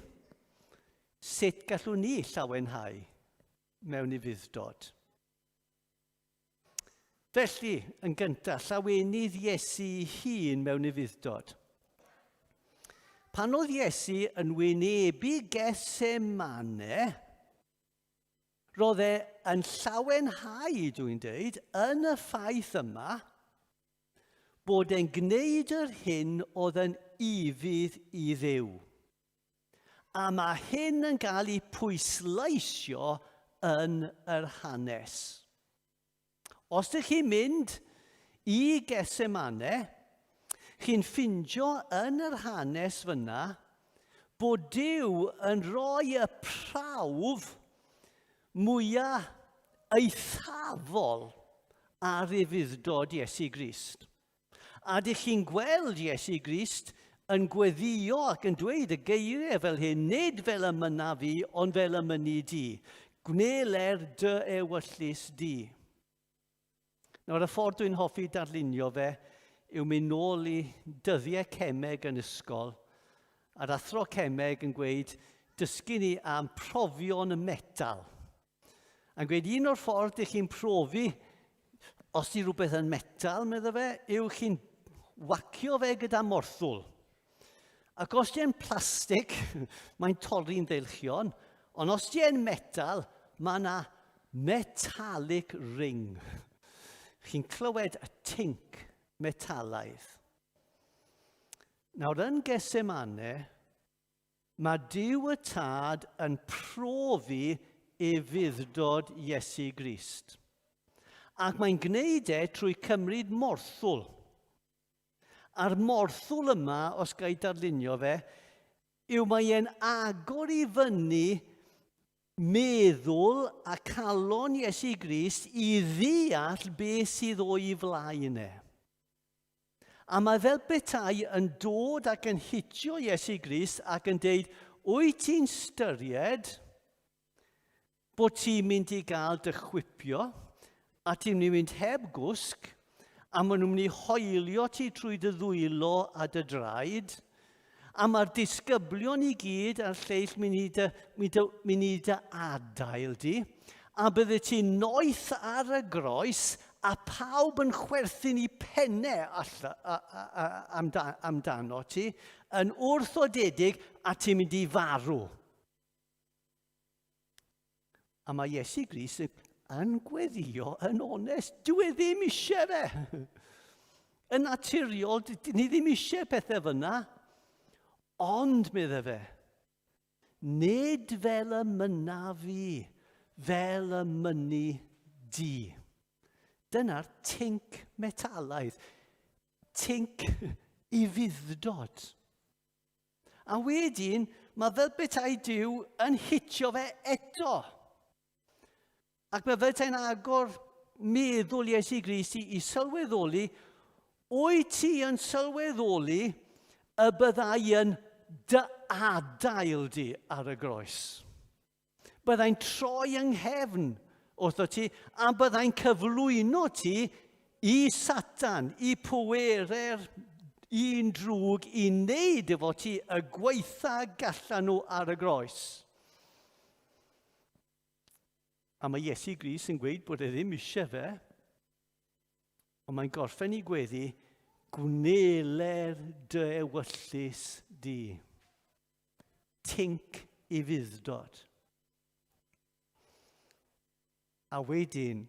sut gallwn ni llawenhau mewn ufuddod. Felly, yn gyntaf, llawenydd Iesu hun mewn ufuddod. Pan oedd Iesu yn wynebu Gethsemane, roedd yn llawenhau, dwi'n dweud, yn y ffaith yma, bod e'n gwneud yr hyn oedd yn ufudd i Dduw. A mae hyn yn cael ei pwysleisio yn yr hanes. Os ydych chi'n mynd i Gethsemane, chi'n ffindio yn yr hanes fyna bod Duw yn rhoi y prawf mwyaf eithafol ar ufuddod Iesu Grist. A ydych chi'n gweld Iesu Grist yn gweddio ac yn dweud y geiriau fel hyn, nid fel y myna fi, ond fel y mynu di. Gwneler dy ewyllus di. Nawr, y ffordd dwi'n hoffi darlunio fe yw mynd nôl i dyddiau cemeg yn ysgol. A'r athro cemeg yn gweud, dysgu ni am profion y metal. A'n gweud, un o'r ffordd ych chi'n profi, os di rhywbeth yn metal, medda fe, yw chi'n wacio fe gyda morthwl. Ac os di'n plastig, mae'n torri'n ddeilchion, ond os di'n metal, mae yna metallic ring. Chi'n clywed y tinc metalaidd. Nawr, yn Gesemane, mae Duw y Tad yn profi efuddod Iesu Grist. Ac mae'n gwneud trwy cymryd morthwl. A'r morthwl yma, os gael darlunio fe, yw mae'n agor i fyny meddwl a calon Iesu Grist i ddeall beth sydd o'i flaen e. A mae fel petai yn dod ac yn hitio Iesu Grist ac yn deud, wyt ti'n styried bod ti'n mynd i gael dy chwipio a ti'n mynd heb gwsg a maen nhw'n mynd i hoelio ti trwy dy ddwylo a dy draed a mae'r disgyblion i gyd a'r lleill mynd i dy adael di a bydde ti'n noeth ar y groes a pawb yn chwerthu'n i pennau amdano ti yn wrthodedig a ti'n mynd i farw. A mae Iesu Grist yn gweddio, yn onest, dwi ddim eisiau fe. Yn naturiol, ni ddim eisiau pethau fyna, ond medda fe, nid fel y myna fi, fel y mynu di. Dyna'r tinc metalaidd, tinc i fuddod. A wedyn, mae fel betai Duw yn hitio fe eto. Ac mae fel ta'n agor meddwl Iesu Grist i sylweddoli, wyt ti yn sylweddoli y byddai yn dy adael di ar y groes. Byddai'n troi yng nghefn wrtho ti, a byddai'n cyflwyno ti i Satan, i pwerau'r un drwg i wneud efo ti y gweitha gallan nhw ar y groes. A mae Iesu Grist yn gweud bod e ddim eisiau fe, ond mae'n gorffen i gweddi, gwneler dy ewyllus di. Tinc i fuddod. A wedyn,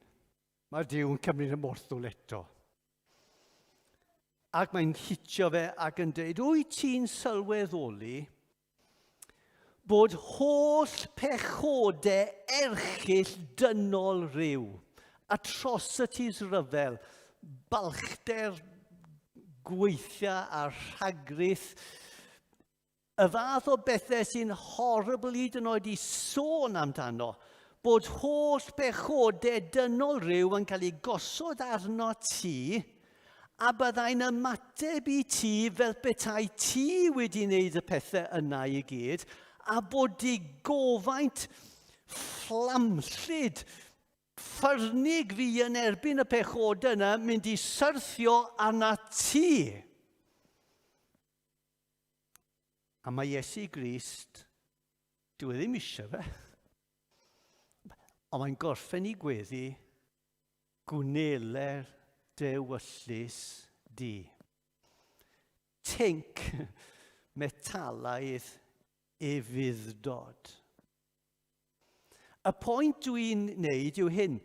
mae Duw yn cymryd y morthwl eto. Ac mae'n hitio fe ac yn dweud, wyt ti'n sylweddoli bod holl pechodau erchill dynol ryw, atrocities ryfel, balchder gweithio a rhagryth, y fath o bethau sy'n horrible hyd yn oed i sôn amdano, bod holl pechodau dynol ryw yn cael ei gosod arno ti, a byddai'n ymateb i ti fel petai ti wedi wneud y pethau yna i gyd, a bod di gofaint fflamllyd, ffyrnig fi yn erbyn y pechodau yna mynd i syrthio arna ti. A mae Iesu Grist, dwi ddim eisiau fe, ond mae'n gorffen i gweddi, gwneler dy ewyllus di. Tinc metalaidd efuddod. Y pwynt dwi'n wneud yw hyn.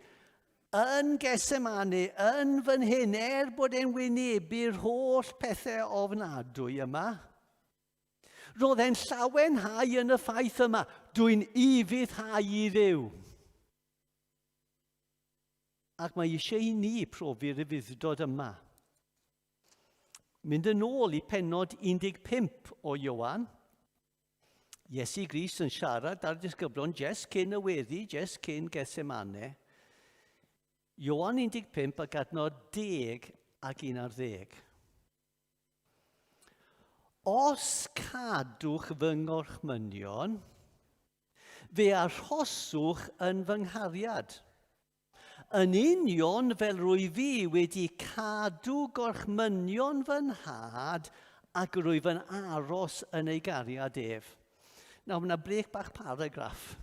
Yn Gesemane, yn fan hyn, bod e'n wynebu'r holl pethau ofnadwy yma, roedd e'n llawenhau yn y ffaith yma, dwi'n ufuddhau i Dduw. Ac mae eisiau i ni profi'r efuddod yma. Mynd yn ôl i pennod 15 o Ioan, Iesu Grist yn siarad ar disgyblion jes cyn y weddi, jes cyn Gesemane. Ioan 15 ac adnod 10 ac 11. os cadwch fy ngorchmynion, fe arhoswch yn fy nghariad. Yn union fel rwy fi wedi cadw gorchmynion fy nhad ac rwy fy'n aros yn ei gariad ef. Nawr, mae yna brec bach paragraff.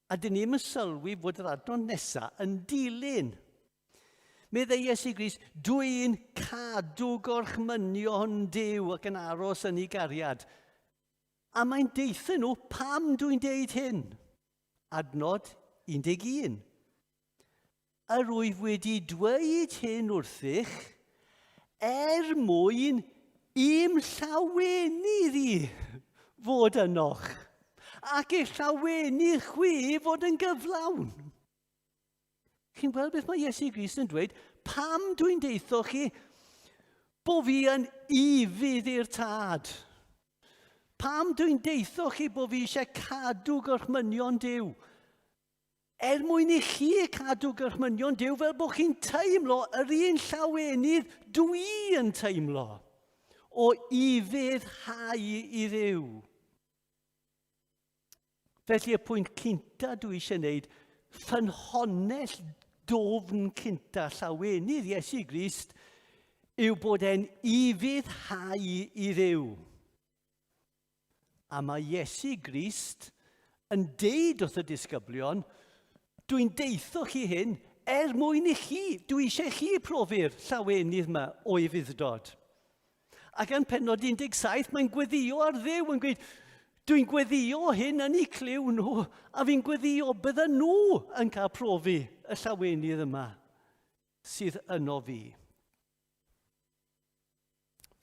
A dyn ni'n sylwi fod yr adnod nesaf yn dilyn. Meddai Iesu Grist, dwi'n cadw gorchmynion Duw ac yn aros yn ei gariad. A mae'n deithio nhw pam dwi'n deud hyn. Adnod 11. A rwyf wedi dweud hyn wrthych mwyn i'm llawenydd i fod ynoch. Ac eich llawenydd chwi fod yn gyflawn. Chi'n gweld beth mae Iesu Grist yn dweud? Pam dwi'n deitho chi bo fi yn ifydd i'r tad? Pam dwi'n deitho chi bo fi eisiau cadw gorchmynion Duw? Mwyn i chi cadw gorchmynion Duw fel bod chi'n teimlo yr un llawenydd dwi yn teimlo o ifyddhau i Dduw. Felly y pwynt cynta dwi eisiau gwneud, ffynhonnell dofn cynta llawenydd Iesu Grist yw bod e'n ifyddhau i Dduw. A mae Iesu Grist yn deud wrth y disgyblion, dwi'n deitho chi hyn mwyn i chi, dwi eisiau chi profi'r llawenydd yma o ifyddod. Ac yn pennod 17, mae'n gweddio ar Dduw yn gweud, dwi'n gweddio hyn yn eu cliw nhw, a fi'n gweddio bydden nhw yn cael profi y llawenydd yma sydd yno fi.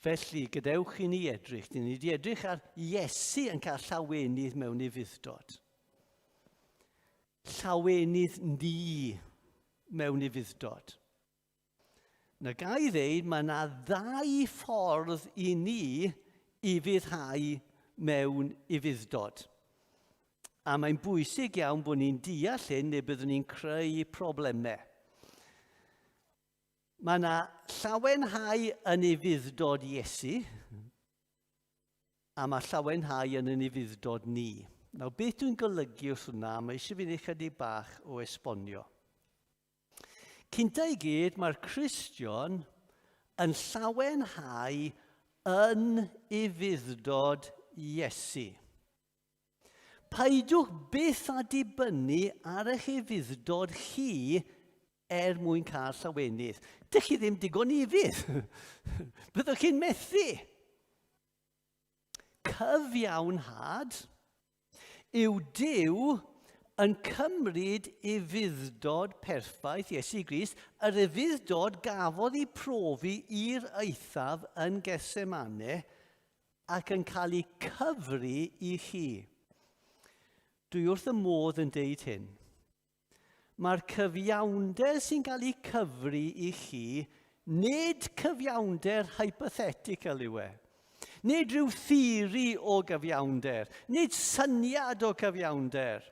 Felly, gadewch i ni edrych. Ni wedi edrych ar Iesu yn cael llawenydd mewn ifyddod. Llawenydd ni mewn ifyddod. Na ga i ddeud, mae yna 2 ffordd i ni ifyddhau mewn ifyddod. A mae'n bwysig iawn bod ni'n deall hyn neu byddwn ni'n creu problemau. Mae yna llawenhau yn ifyddod Iesu, a mae llawenhau yn ifyddod ni. Nawr, beth dwi'n golygu wrth hwnna, mae eisiau fi ni chydig bach o esbonio. Cynta i gyd, mae'r Cristion yn llawenhau yn ifyddod Iesu. Paidwch byth a dibynnu ar eich ifyddod chi mwyn cael llawenydd. Dych chi ddim digon ifydd. Byddwch chi'n methu. Cyfiawnhad yw Duw yn cymryd ifyddod perffaith Iesu Grist, yr ifyddod gafodd ei profi i'r eithaf yn Getsemane ac yn cael ei cyfri i chi. Dwi wrth y modd yn deud hyn. Mae'r cyfiawnder sy'n cael ei cyfri i chi, nid cyfiawnder hypothetical yw e. Nid rhyw theori o gyfiawnder, nid syniad o gyfiawnder.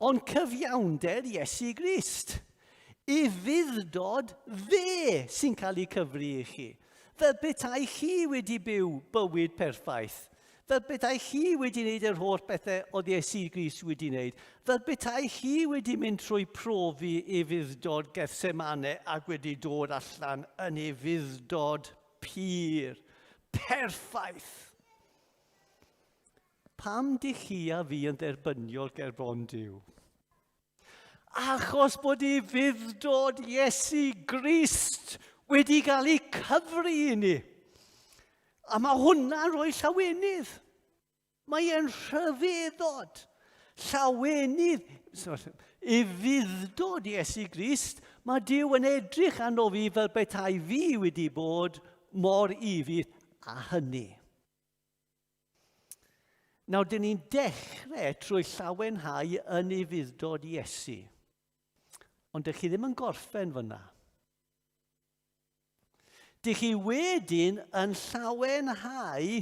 Ond cyfiawnder Iesu Grist. Ifyddod fe sy'n cael ei cyfri i chi. Fel betai chi wedi byw bywyd perffaith. Fel betai chi wedi wneud yr holl bethau oedd Iesu Grist wedi wneud. Fel betai chi wedi mynd trwy profi ifyddod Getsemane ac wedi dod allan yn ifyddod pur, perffaith. Pam di chi a fi yn dderbyniol gerbron Duw? Achos bod ifyddod Iesu Grist wedi cael ei cyfri i ni. A mae hwnna'n rhoi llawenydd. Mae e'n rhyfeddod. Llawenydd, ifyddod Iesu Grist, mae Duw yn edrych arno fi fel betai fi wedi bod mor ifydd a hynny. Nawr, dyn ni'n dechrau trwy llawenhau yn ifyddod Iesu. Ond dych chi ddim yn gorffen fyna. Dych chi wedyn yn llawenhau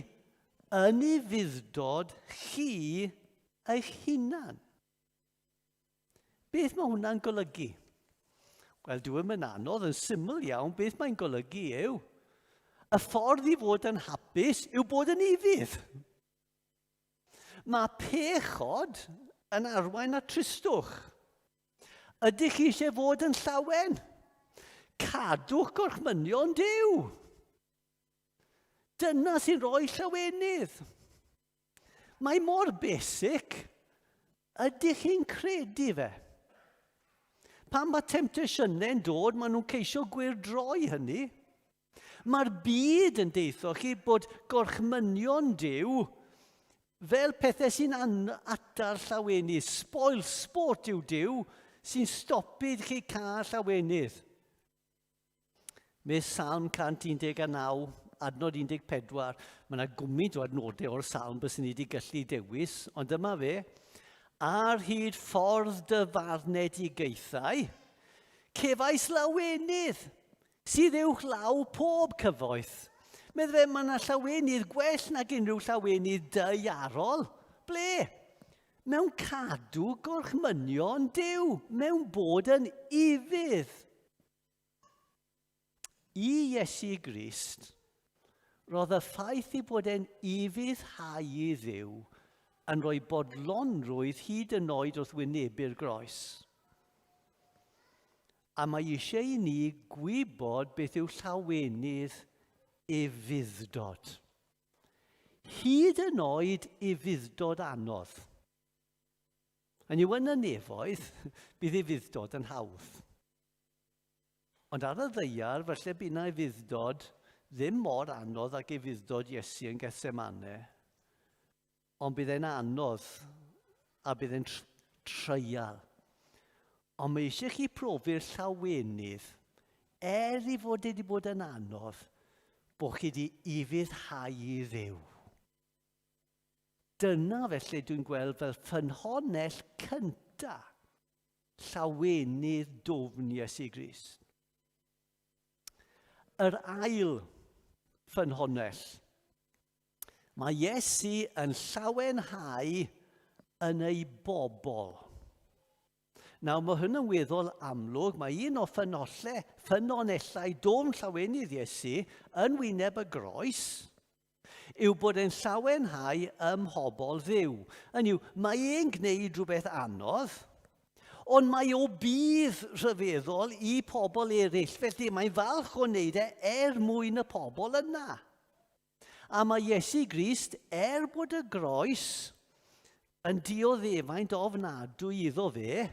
yn ifyddod chi eich hunan. Beth mae hwnna'n golygu? Wel, dwi'n yn anodd yn syml iawn, beth mae'n golygu yw, Y ffordd i fod yn hapus yw bod yn ifydd. Mae pechod yn arwain at tristwch. Ydych chi eisiau fod yn llawen? Cadwch gorchmynion Duw. Dyna sy'n rhoi llawenydd. Mae mor basic. Ydych chi'n credu fe? Pan mae temptasiynau'n dod, maen nhw'n ceisio gwirdroi hynny. Mae'r byd yn deitho chi bod gorchmynion Duw fel pethau sy'n atar llawenydd. Spoil sport yw Duw sy'n stopid chi cael llawenydd. Mae Salm 119, adnod 14. Mae yna gwmynt o adnodau o'r Salm bys ni wedi gallu dewis, ond dyma fe. Ar hyd ffordd dy farned i geithau, cefais lawenydd, sydd uwch law pob cyfoeth. Meddwl fe, mae yna llawenydd gwell nag unrhyw llawenydd deiarol. Ble? Mewn cadw gorchmynion Duw, mewn bod yn ifydd. I Iesu Grist, roedd y ffaith i bod e'n ifyddhau i Dduw yn rhoi bodlonrwydd hyd yn oed wrth wynebu'r groes. A mae eisiau i ni gwybod beth yw llawenydd ufuddod. Hyd yn oed ufuddod anodd. Yn yw yn y nefoedd, bydd ufuddod yn hawdd. Ond ar y ddeiar, falle bydd yna ufuddod ddim mor anodd ag ufuddod Iesu yn Gethsemane, ond bydd e'n anodd a bydd e'n treial. Ond mae eisiau chi profi'r llawenydd, i fod wedi bod yn anodd, bod chi wedi ufuddhau i Dduw. Dyna felly dwi'n gweld fel ffynhonnell cyntaf llawenydd dwfn Iesu Grist. Yr ail ffynhonnell. Mae Iesu yn llawenhau yn ei bobl. Nawr, mae hyn yn weddol amlwg. Mae un o ffynhonnellau dwfn llawenydd Iesu yn wyneb y groes yw bod e'n llawenhau ym mhobl Dduw. Hynny yw, mae e'n gwneud rhywbeth anodd, ond mae o bydd rhyfeddol i pobl eraill. Felly mae'n falch o wneud mwyn y pobl yna. A mae Iesu Grist, bod y groes yn dioddefaint ofnadwy iddo fe,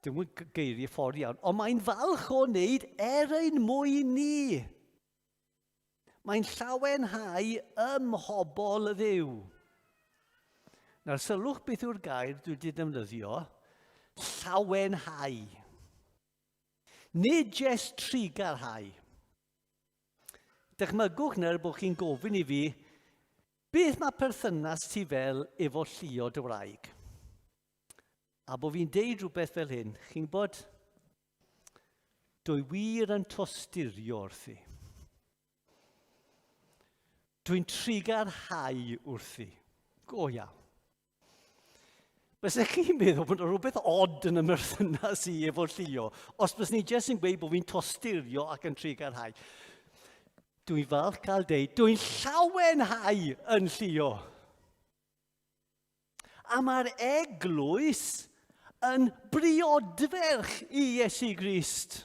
dim yn geiriau ffordd iawn, ond mae'n falch o wneud ein mwyn ni. Mae'n llawenhau ym mhobl Dduw. Nawr, sylwch beth yw'r gair dwi wedi defnyddio, llawenhau. Nid jyst trigarhau. Dychmygwch nawr bod chi'n gofyn i fi, beth mae perthynas ti fel efo lluo dy wraig? A bod fi'n deud rhywbeth fel hyn, chi'n bod, dwi wir yn tosturio wrthi. Dwi'n trigarhau wrthi. Go iawn. Bysa chi'n meddwl bod yna rhywbeth odd yn y merthynas i efo lluo, os bys ni jyst yn gweud bod fi'n tosturio ac yn trigarhau. Dwi'n falch cael deud, dwi'n llawenhau yn lluo. A mae'r eglwys yn briodferch i Iesu Grist.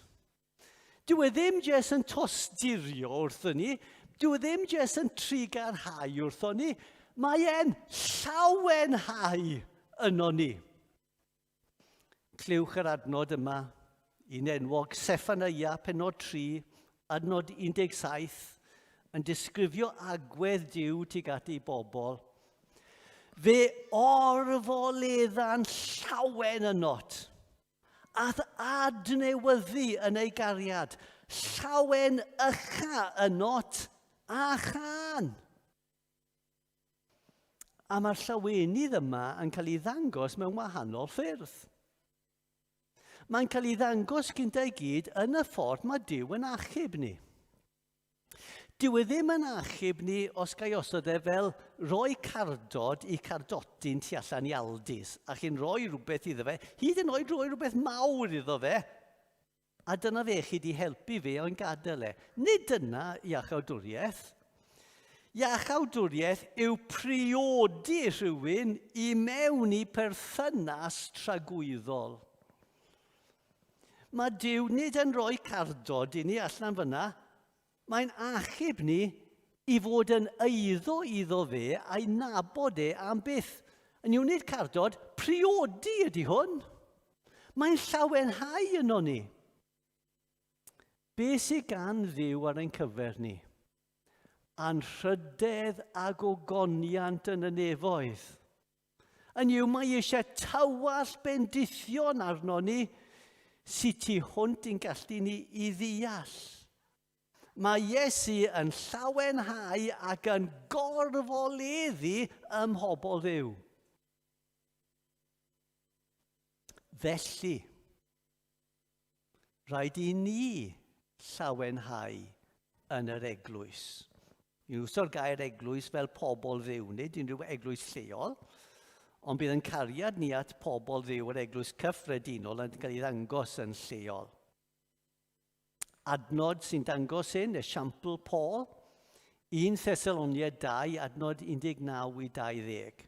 Dyw e ddim jyst yn tosturio wrthyn ni, dyw e ddim jyst yn trigarhau wrthyn ni, mae e'n llawenhau yno ni. Clywch yr adnod yma, un enwog, Sephania, pennod 3, adnod 17, yn disgrifio agwedd Duw tuag at ei bobl. Fe orfoledda'n llawen ynot, ath adnewyddu yn ei gariad, llawen ycha ynot a chan. A mae'r llawenydd yma yn cael ei ddangos mewn wahanol ffyrdd. Mae'n cael ei ddangos gyda'i gyd yn y ffordd mae Duw yn achub ni. Dyw e ddim yn achub ni os gai osod e fel roi cardod i cardotyn tu allan i Aldis, a chi'n rhoi rhywbeth iddo fe, hyd yn oed rhoi rhywbeth mawr iddo fe, A dyna fe chi wedi helpu fe o'n gadael e. Nid dyna iachawdwriaeth. Iachawdwriaeth yw priodi rhywun I mewn I perthynas tragwyddol. Mae Duw nid yn rhoi cardod I ni allan fyna. Mae'n achub ni I fod yn eiddo iddo fe a'i nabod e am byth. Yn yw nid cardod, priodi ydy hwn. Mae'n llawenhau yno ni. Be sydd gan Dduw ar ein cyfer ni? Anrhydedd ag ogoniant yn y nefoedd. Yn yw mae eisiau tywall bendithion arno ni sydd tu hwnt i'n gallu ni I ddeall. Mae Iesu yn llawenhau ac yn gorfoleddu ym mhobol Dduw. Felly, rhaid I ni llawenhau yn yr eglwys. Ni'n wrtho'r gair eglwys fel pobol Dduw, nid unrhyw eglwys lleol, ond bydd yn cariad ni at pobol Dduw yr eglwys cyffredinol yn cael ei ddangos yn lleol. Adnod sy'n dangos hyn, esiampl Paul, 1 Thessaloniaid 2, adnod 19 I 20.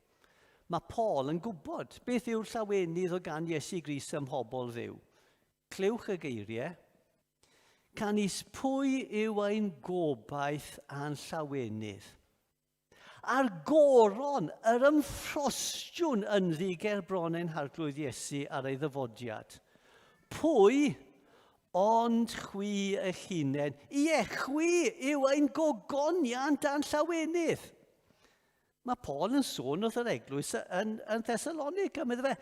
Mae Paul yn gwybod beth yw'r llawenydd o gan Iesu Grist ym mhobol Dduw. Clywch y geiriau. Canis pwy yw ein gobaith a'n llawenydd. A'r goron, yr ymffrostiwn yn ddiger bron ein harglwydd Iesu ar ei ddyfodiad. Pwy ond chwi y hunain. Ie, chwi yw ein gogoniant a'n llawenydd. Mae Paul yn sôn wrth yr eglwys yn Thessalonig. A meddwl fe,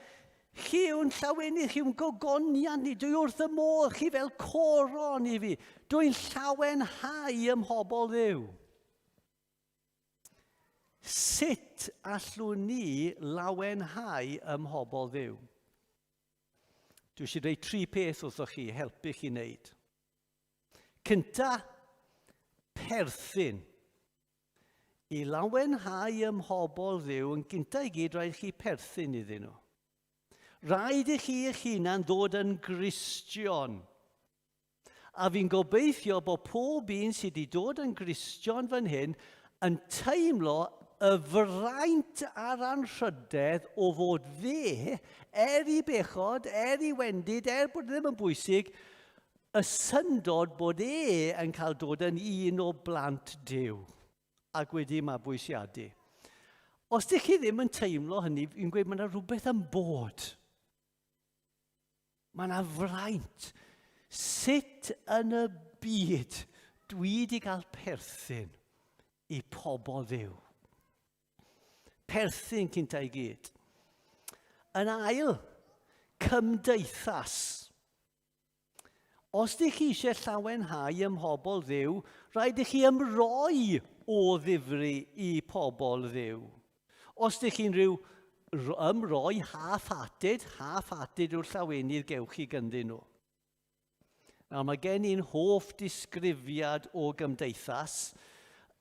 chi yw'n llawenydd, chi yw'n gogoniant ni. Dwi wrth y modd, chi fel coron I fi. Dwi'n llawenhau ym mhobol Dduw. Sut allwn ni lawenhau ym mhobol Dduw? Dwi eisiau dweud 3 peth wrthoch chi, helpu chi wneud. Cynta, perthyn. I lawenhau ym mhobol Dduw yn gynta I gyd rhaid chi perthyn iddyn nhw. Rhaid I chi eich hunan ddod yn Gristion. A fi'n gobeithio bod pob un sydd wedi dod yn Gristion fan hyn yn teimlo y fraint a'r anrhydedd o fod fe, I bechod, I wendid, bod ddim yn bwysig, y syndod bod yn cael dod yn un o blant Duw ac wedi mabwysiadu. Os ydych chi ddim yn teimlo hynny, fi'n gweud mae yna rhywbeth yn bod. Mae yna fraint. Sut yn y byd dwi wedi cael perthyn I pobol Dduw? Perthyn cynta I gyd. Yn ail, cymdeithas. Os ydych chi eisiau llawenhau ym mhobol Dduw, rhaid I chi ymroi o ddifri I pobol Dduw. Os ydych chi'n rhyw ymroi half-hearted yw'r llawenydd gewch chi ganddyn nhw. Nawr, mae gen i'n hoff disgrifiad o gymdeithas,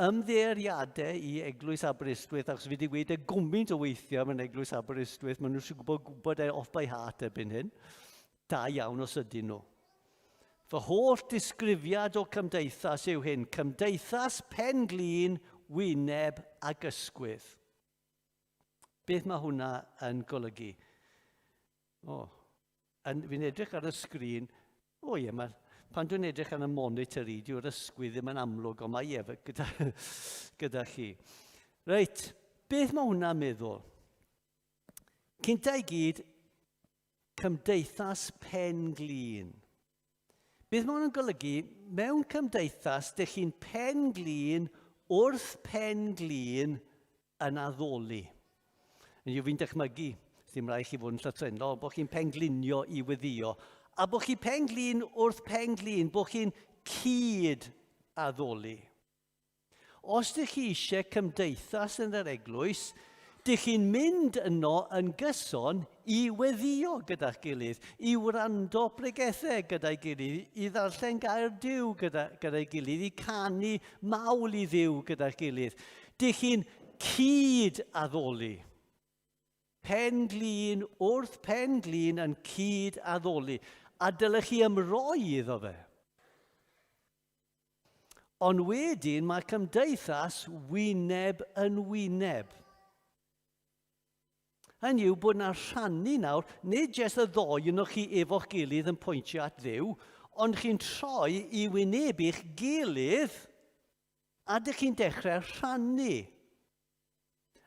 ymddeiriadau I Eglwys Aberystwyth, achos fi wedi gweud gwmynt o weithiau mewn Eglwys Aberystwyth, maen nhw eisiau gwybod off by heart erbyn hyn. Da iawn os ydyn nhw. Fy holl disgrifiad o cymdeithas yw hyn, cymdeithas pen glin, wyneb ac ysgwydd. Beth mae hwnna yn golygu? Fi'n edrych ar y sgrin, pan dwi'n edrych ar y monitor I, dyw'r ysgwydd ddim yn amlwg, ond mae gyda chi. Reit, beth mae hwnna'n meddwl? Cynta I gyd, cymdeithas pen glin. Beth mae hwnna'n golygu? Mewn cymdeithas, dych chi'n pen glin wrth pen glin yn addoli. Yn yw fi'n dychmygu, ddim rhaid chi fod yn llythrennol, bod chi'n penglinio I weddio. A bod chi penglin wrth penglin, bod chi'n cyd addoli. Os ydych chi eisiau cymdeithas yn yr eglwys, dych chi'n mynd yno yn gyson I weddio gyda'r gilydd, I wrando pregethau gyda'i gilydd, I ddarllen gair Duw gyda'i gilydd, I canu mawl I Dduw gyda'r gilydd. Dych chi'n cyd addoli. Pen glin wrth pen glin yn cyd addoli. a dylech chi ymroi iddo fe. Ond wedyn mae cymdeithas wyneb yn wyneb. Hynny yw bod yna rhannu nawr, nid jyst y ddoi yno chi efo'ch gilydd yn pwyntio at Dduw, ond chi'n troi i wynebu'ch gilydd a dych chi'n dechrau rhannu.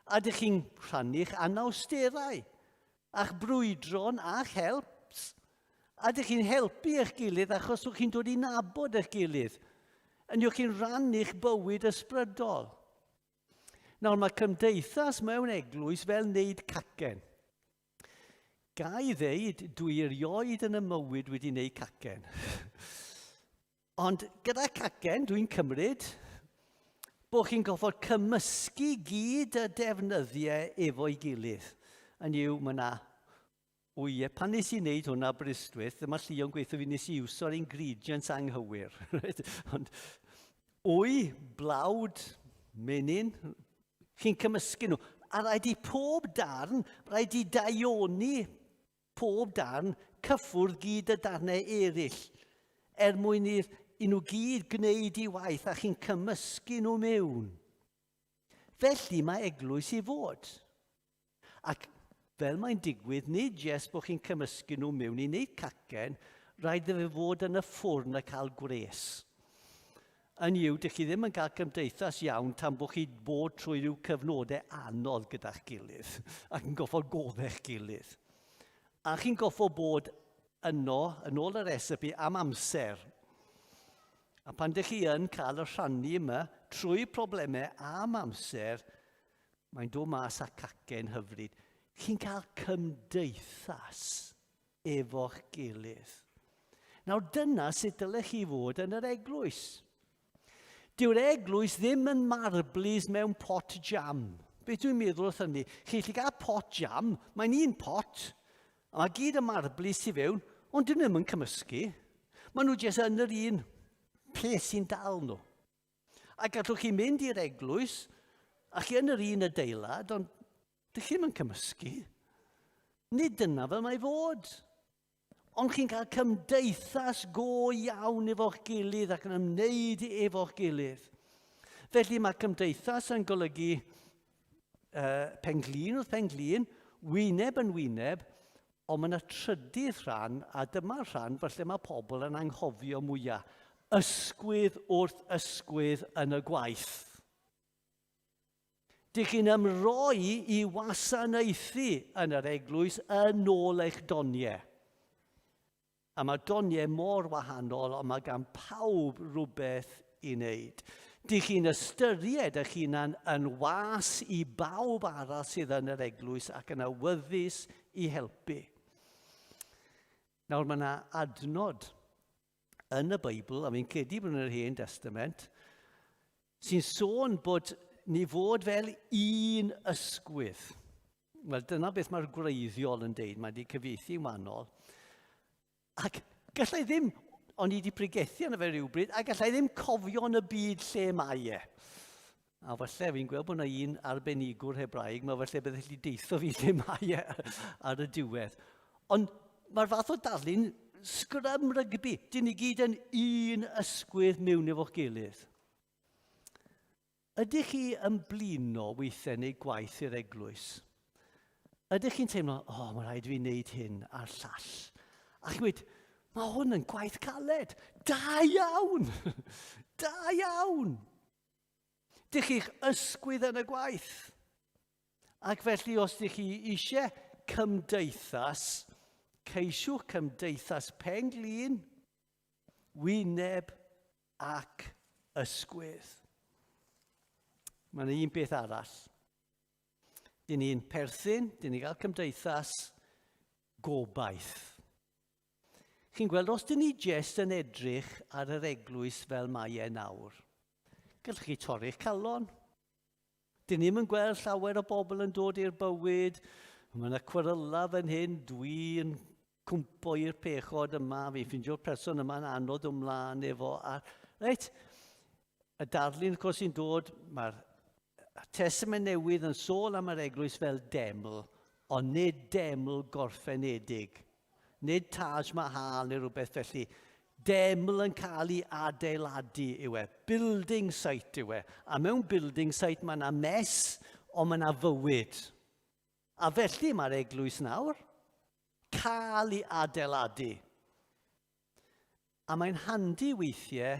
A dych chi'n rhannu'ch anawsterau, a'ch brwydron a'ch helps. A dych chi'n helpu eich gilydd achos ych chi'n dod i nabod eich gilydd. Yn yw'ch chi'n rannu'ch bywyd ysbrydol. Nawr mae cymdeithas mewn eglwys fel wneud cacen. Ga i ddeud, dwi erioed yn y mywyd wedi wneud cacen. Ond gyda cacen, dwi'n cymryd bod chi'n goffod cymysgu gyd y defnyddiau efo'i gilydd. Yn yw, mae yna wyau. Pan nes i wneud hwnna Aberystwyth, dyma Llion gweithio fi nes i iwso'r ingredients anghywir. Ond wy, blawd, menyn, chi'n cymysgu nhw. A rhaid i pob darn, rhaid i daioni pob darn cyffwrdd gyd y darnau eraill. Mwyn i nhw gyd gwneud i waith a chi'n cymysgu nhw mewn. Felly mae eglwys i fod. Ac fel mae'n digwydd, nid jes bod chi'n cymysgu nhw mewn i wneud cacen, rhaid i fe fod yn y ffwrn a cael gwres. Yn yw, dych chi ddim yn cael cymdeithas iawn tan bod chi bod trwy rhyw cyfnodau anodd gyda'ch gilydd ac yn goffod godda'ch gilydd. A chi'n goffod bod yno, yn ôl y resipi, am amser. A pan dych chi yn cael y rhannu yma trwy problemau am amser, mae'n dod mas â cacen hyfryd. Chi'n cael cymdeithas efo'ch gilydd. Nawr dyna sut dylech chi fod yn yr eglwys. Dyw'r eglwys ddim yn marblis mewn pot jam. Beth dwi'n meddwl wrth hynny? Chi'n gallu cael pot jam, mae'n un pot, a mae gyd y marblis i fewn, ond dyn nhw ddim yn cymysgu. Maen nhw jyst yn yr un peth sy'n dal nhw. A gallwch chi mynd i'r eglwys, a chi yn yr un adeilad, ond dych chi ddim yn cymysgu. Nid dyna fel mae fod. Ond chi'n cael cymdeithas go iawn efo'ch gilydd ac yn ymwneud efo'ch gilydd. Felly mae cymdeithas yn golygu penglin wrth penglin, wyneb yn wyneb, ond mae yna trydydd rhan, a dyma'r rhan falle mae pobl yn anghofio mwyaf. Ysgwydd wrth ysgwydd yn y gwaith. Dych chi'n ymroi i wasanaethu yn yr eglwys yn ôl eich doniau. A mae doniau mor wahanol, ond mae gan pawb rhywbeth i wneud. Dych chi'n ystyried eich hunan yn was i bawb arall sydd yn yr eglwys ac yn awyddus i helpu. Nawr mae yna adnod yn y Beibl, a fi'n credu bod yn yr Hen Testament, sy'n sôn bod ni fod fel un ysgwydd. Wel, dyna beth mae'r gwreiddiol yn deud, mae wedi cyfieithu'n wahanol. Ac gallai ddim, o'n i wedi pregethu yn y fe rhywbryd, a gallai ddim cofio yn y byd lle mae e. A falle fi'n gweld bod yna un arbenigwr Hebraeg, mae falle byddai chi deitho fi lle mae e ar y diwedd. Ond mae'r fath o darlun sgrym rygbi. Dyn ni gyd yn un ysgwydd mewn efo'ch gilydd. Ydych chi yn blino weithiau neu gwaith i'r eglwys? Ydych chi'n teimlo, mae rhaid fi wneud hyn a'r llall? A chi'n gweud, mae hwn yn gwaith caled. Da iawn! Da iawn! Dych chi'ch ysgwydd yn y gwaith. Ac felly, os dych chi eisiau cymdeithas, ceisiwch cymdeithas penglin, wyneb ac ysgwydd. Mae yna un beth arall. Dyn ni'n perthyn, dyn ni'n cael cymdeithas gobaith. Chi'n gweld, os dyn ni jyst yn edrych ar yr eglwys fel mae e nawr, gallwch chi torri'ch calon. Dyn ni ddim yn gweld llawer o bobl yn dod i'r bywyd. Mae yna cweryla fan hyn, dwi'n cwmpo i'r pechod yma, fi'n ffindio'r person yma'n anodd ymlaen efo. Reit, y darlun, wrth gwrs, sy'n dod, mae'r Testament Newydd yn sôn am yr eglwys fel deml, ond nid deml gorffenedig. nid Taj Mahal neu rhywbeth felly. Deml yn cael ei adeiladu yw e, building site yw e. A mewn building site mae yna mes, ond mae yna fywyd. A felly mae'r eglwys nawr cael ei adeiladu. A mae'n handi weithiau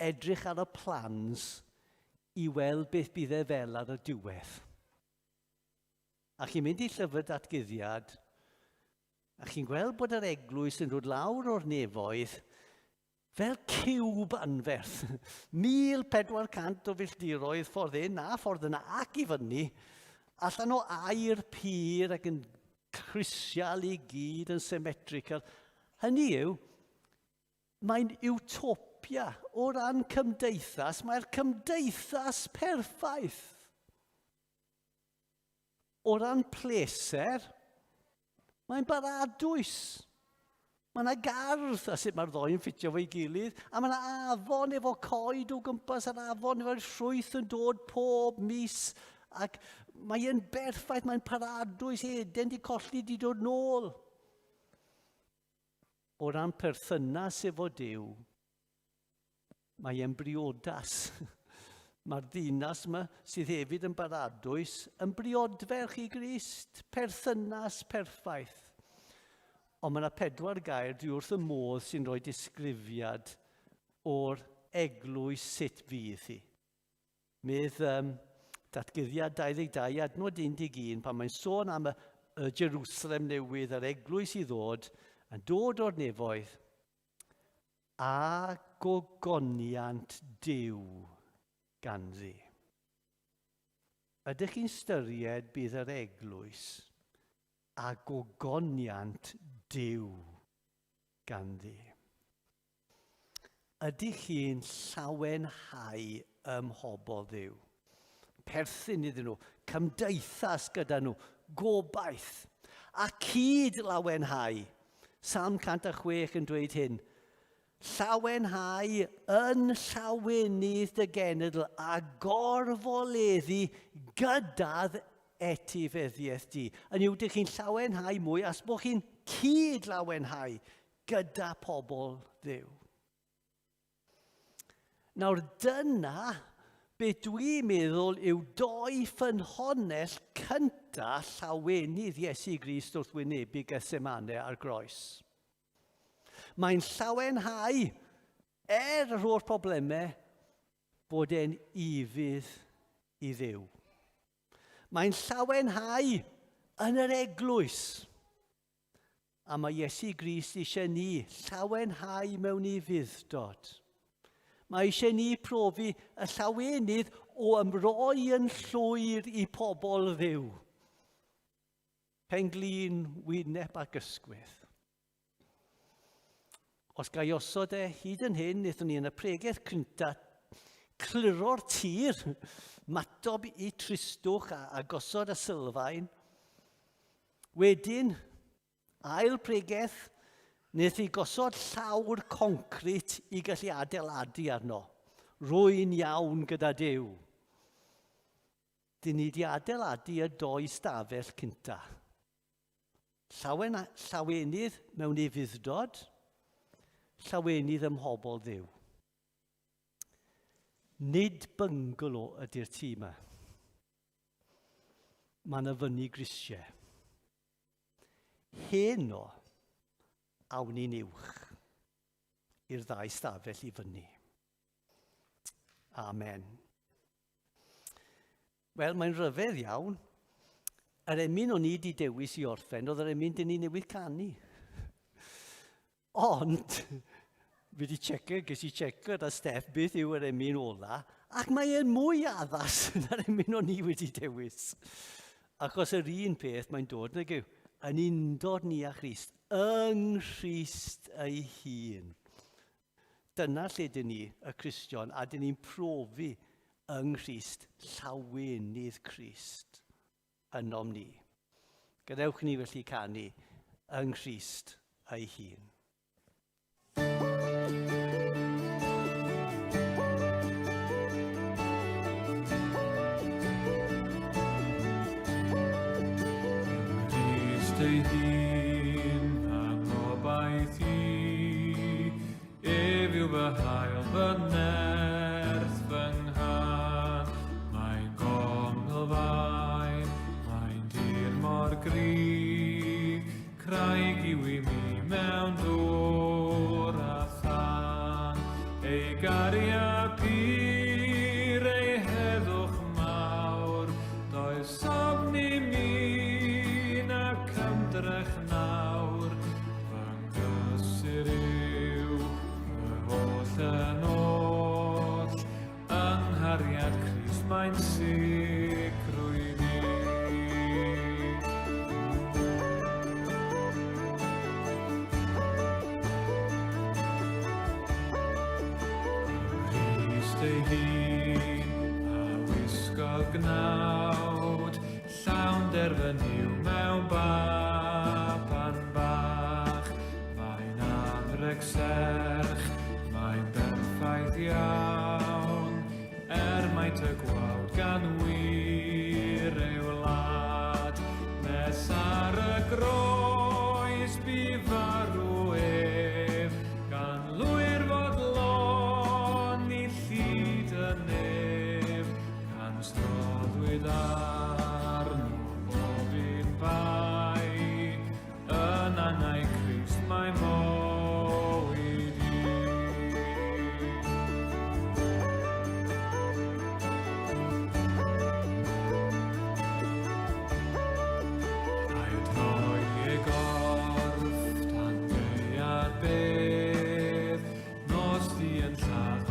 edrych ar y plans i weld beth bydd e fel ar y diwedd. A chi'n mynd i llyfr datguddiad, a chi'n gweld bod yr eglwys yn dod lawr o'r nefoedd fel ciwb anferth. 1400 o filltiroedd ffordd hyn a ffordd yna ac i fyny, allan o air pur ac yn crisial i gyd yn symmetrical. Hynny yw, mae'n utopia o ran cymdeithas. Mae'r cymdeithas perffaith. O ran pleser, mae'n baradwys. Mae yna gardd, a sut mae'r ddoi yn ffitio fo'i gilydd, a mae yna afon efo coed o gwmpas yr afon efo'r llwyth yn dod pob mis, ac mae'n berffaith, mae'n paradwys, Eden di colli di dod nôl. O ran perthynas efo Duw, mae'n briodas. Mae'r ddinas yma sydd hefyd yn baradwys yn briodferch i Grist, perthynas perffaith. Ond mae yna 4 gair dwi wrth y modd sy'n rhoi disgrifiad o'r eglwys sut fydd hi. Mydd datguddiad 22 adnod 11 pan mae'n sôn am y Jerusalem newydd, yr eglwys i ddod, yn dod o'r nefoedd, a gogoniant Duw ganddi. Ydych chi'n styried bydd yr eglwys a gogoniant Duw ganddi? Ydych chi'n llawenhau ym mhobol Dduw? Perthyn iddyn nhw, cymdeithas gyda nhw, gobaith, a cyd lawenhau. Psalm 106 yn dweud hyn, llawenhau yn llawenydd dy genedl a gorfoleddu gyda'r etifeddiaeth di. Yn yw, ydych chi'n llawenhau mwy as bod chi'n cyd lawenhau gyda pobl Dduw. Nawr dyna beth dwi'n meddwl yw 2 ffynhonnell cyntaf llawenydd Iesu Grist wrth wynebu Gethsemane ar groes. Mae'n llawenhau yr holl problemau bod e'n ifydd i Dduw. Mae'n llawenhau yn yr eglwys. A mae Iesu Grist eisiau ni llawenhau mewn ifyddod. Mae eisiau ni profi y llawenydd o ymroi yn llwyr i pobl Dduw. Penglin, wyneb ac ysgwydd. Os gai osod hyd yn hyn, wnaethon ni yn y pregaeth cyntaf cliro'r tir, matob i tristwch a gosod y sylfaen. Wedyn, ail pregaeth, wnaeth i gosod llawr concrit i gallu adeiladu arno. Rwy'n iawn gyda Duw. Dyn ni wedi adeiladu y 2 stafell cyntaf. Llawenydd mewn ifyddod, llawenydd ym mhobol Dduw. Nid byngalo ydy'r tŷ yma. Mae'n yfynnu grisiau. Heno awn ni'n uwch i'r 2 stafell i fyny. Amen. Wel, mae'n rhyfedd iawn. Yr emyn o'n i wedi dewis i orffen, oedd yr emyn dyn ni newydd canu. Ond, ges i checio da Steff beth yw yr emyn ola, ac mae e'n mwy addas na'r emyn o'n i wedi dewis. Achos yr un peth mae'n dod, nag yw, yn undod ni a Christ, yng Christ ei hun. Dyna lle dyn ni, y Cristion, a dyn ni'n profi yng Christ, llawenydd Christ, ynom ni. Gadewch ni felly canu yng Christ ei hun. Christ ei hun, hango hael fy nerth fy nghan. Mae'n gongl fain, mae'n dir mor gryf, craig yw I mi mewn dŵr a than. Ei gariad pur, ei heddwch mawr, does ofni mi na cymdrech nawr. Fy ngysur yw fy holl yn oll, Anghariad Crist mae'n sicrwydd I. Crist ei hun a wisgo gnawd, llawn derfyniw mewn baban bach. Mae'n anreg serch, mae'n berffaith iawn, maint y gwawd gan wir ei wlad. Nes ar y groes bu farw ef, gan lwyr fod lon I llyd y nef, gan stroddwyd arno bob un bai, yn anau Crist mae mywyd I.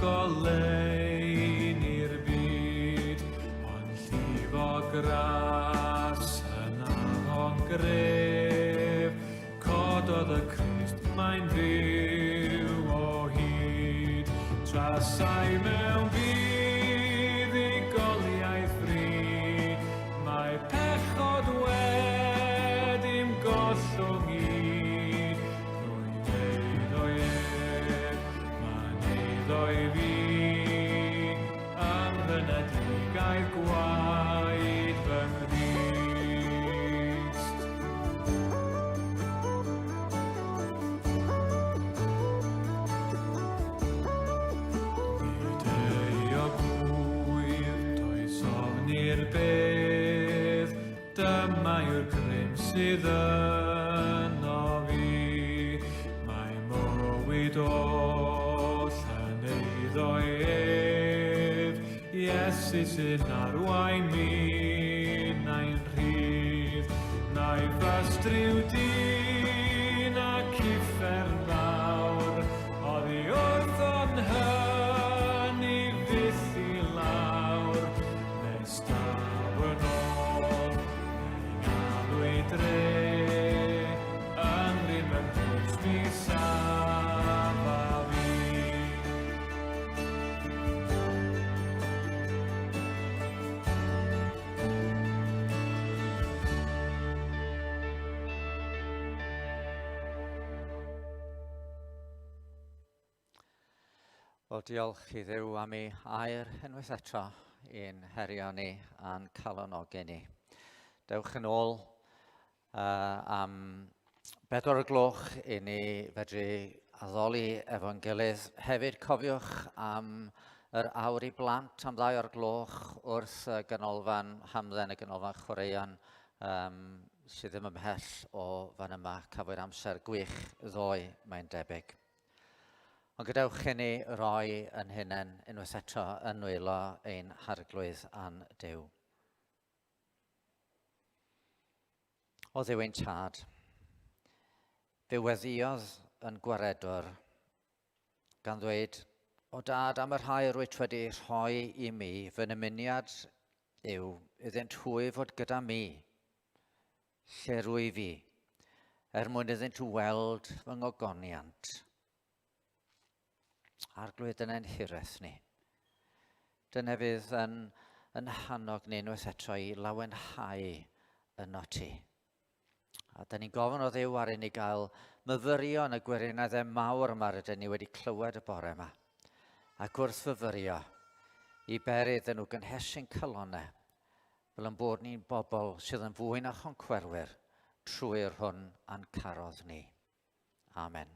Golein i'r byd, ond llif o gras yn afon gref. Cododd y Crist, mae'n fyw o hyd, trasau mewn bydd I goliaeth ffri. Mae pechod wedym gollwng I, rwy'n eiddo ef, mae'n eiddo I fi. Ymfynedigaeth gwaed fy Nghrist. Nid ei o gwyr, does ofni'r bedd, dyma yw'r grym sydd yno fi. Mae mywyd oll yn eiddo ef, Iesu sy'n arwain mi na'n rhydd. Na'i fastriw dyn ac uffern fawr, oddi wrth o'n hynny fyth I lawr. Nes daw yn ôl, neu'n alw I dre, yn rhywun fy gwrs mi safa fi. Wel, diolch I Dduw am ei air unwaith eto i'n herio ni a'n calonogi ni. Dewch yn ôl am 4 gloch I ni fedru addoli efo'n gilydd. Hefyd cofiwch am yr awr I blant am 2 o'r gloch wrth y ganolfan hamdden y ganolfan chwaraeon sydd ddim ymhell o fan yma. Cafwyd amser gwych ddoe, mae'n debyg. Ond gadewch I ni roi yn hunain unwaith eto yn nwylo ein harglwydd a'n Duw. O Dduw ein tad, fe weddiodd yn gwaredwr gan ddweud, o Dad, am yr rhai rwyt wedi rhoi I mi, fy nymuniad yw iddynt hwy fod gyda mi, lle rwy fi, mwyn iddynt weld fy ngogoniant. Arglwydd yn ein hiraeth ni. Dyna fydd yn hannog ni unwaith eto I lawenhau yno ti. A da ni'n gofyn o Dduw ar un I gael myfyrio yn y gwirioneddau mawr yma rydyn ni wedi clywed y bore yma. Ac wrth fyfyrio I ber iddyn nhw gynhesu'n calonau, fel yn bod ni'n bobl sydd yn fwy na choncwerwyr trwy'r hwn a'n carodd ni. Amen.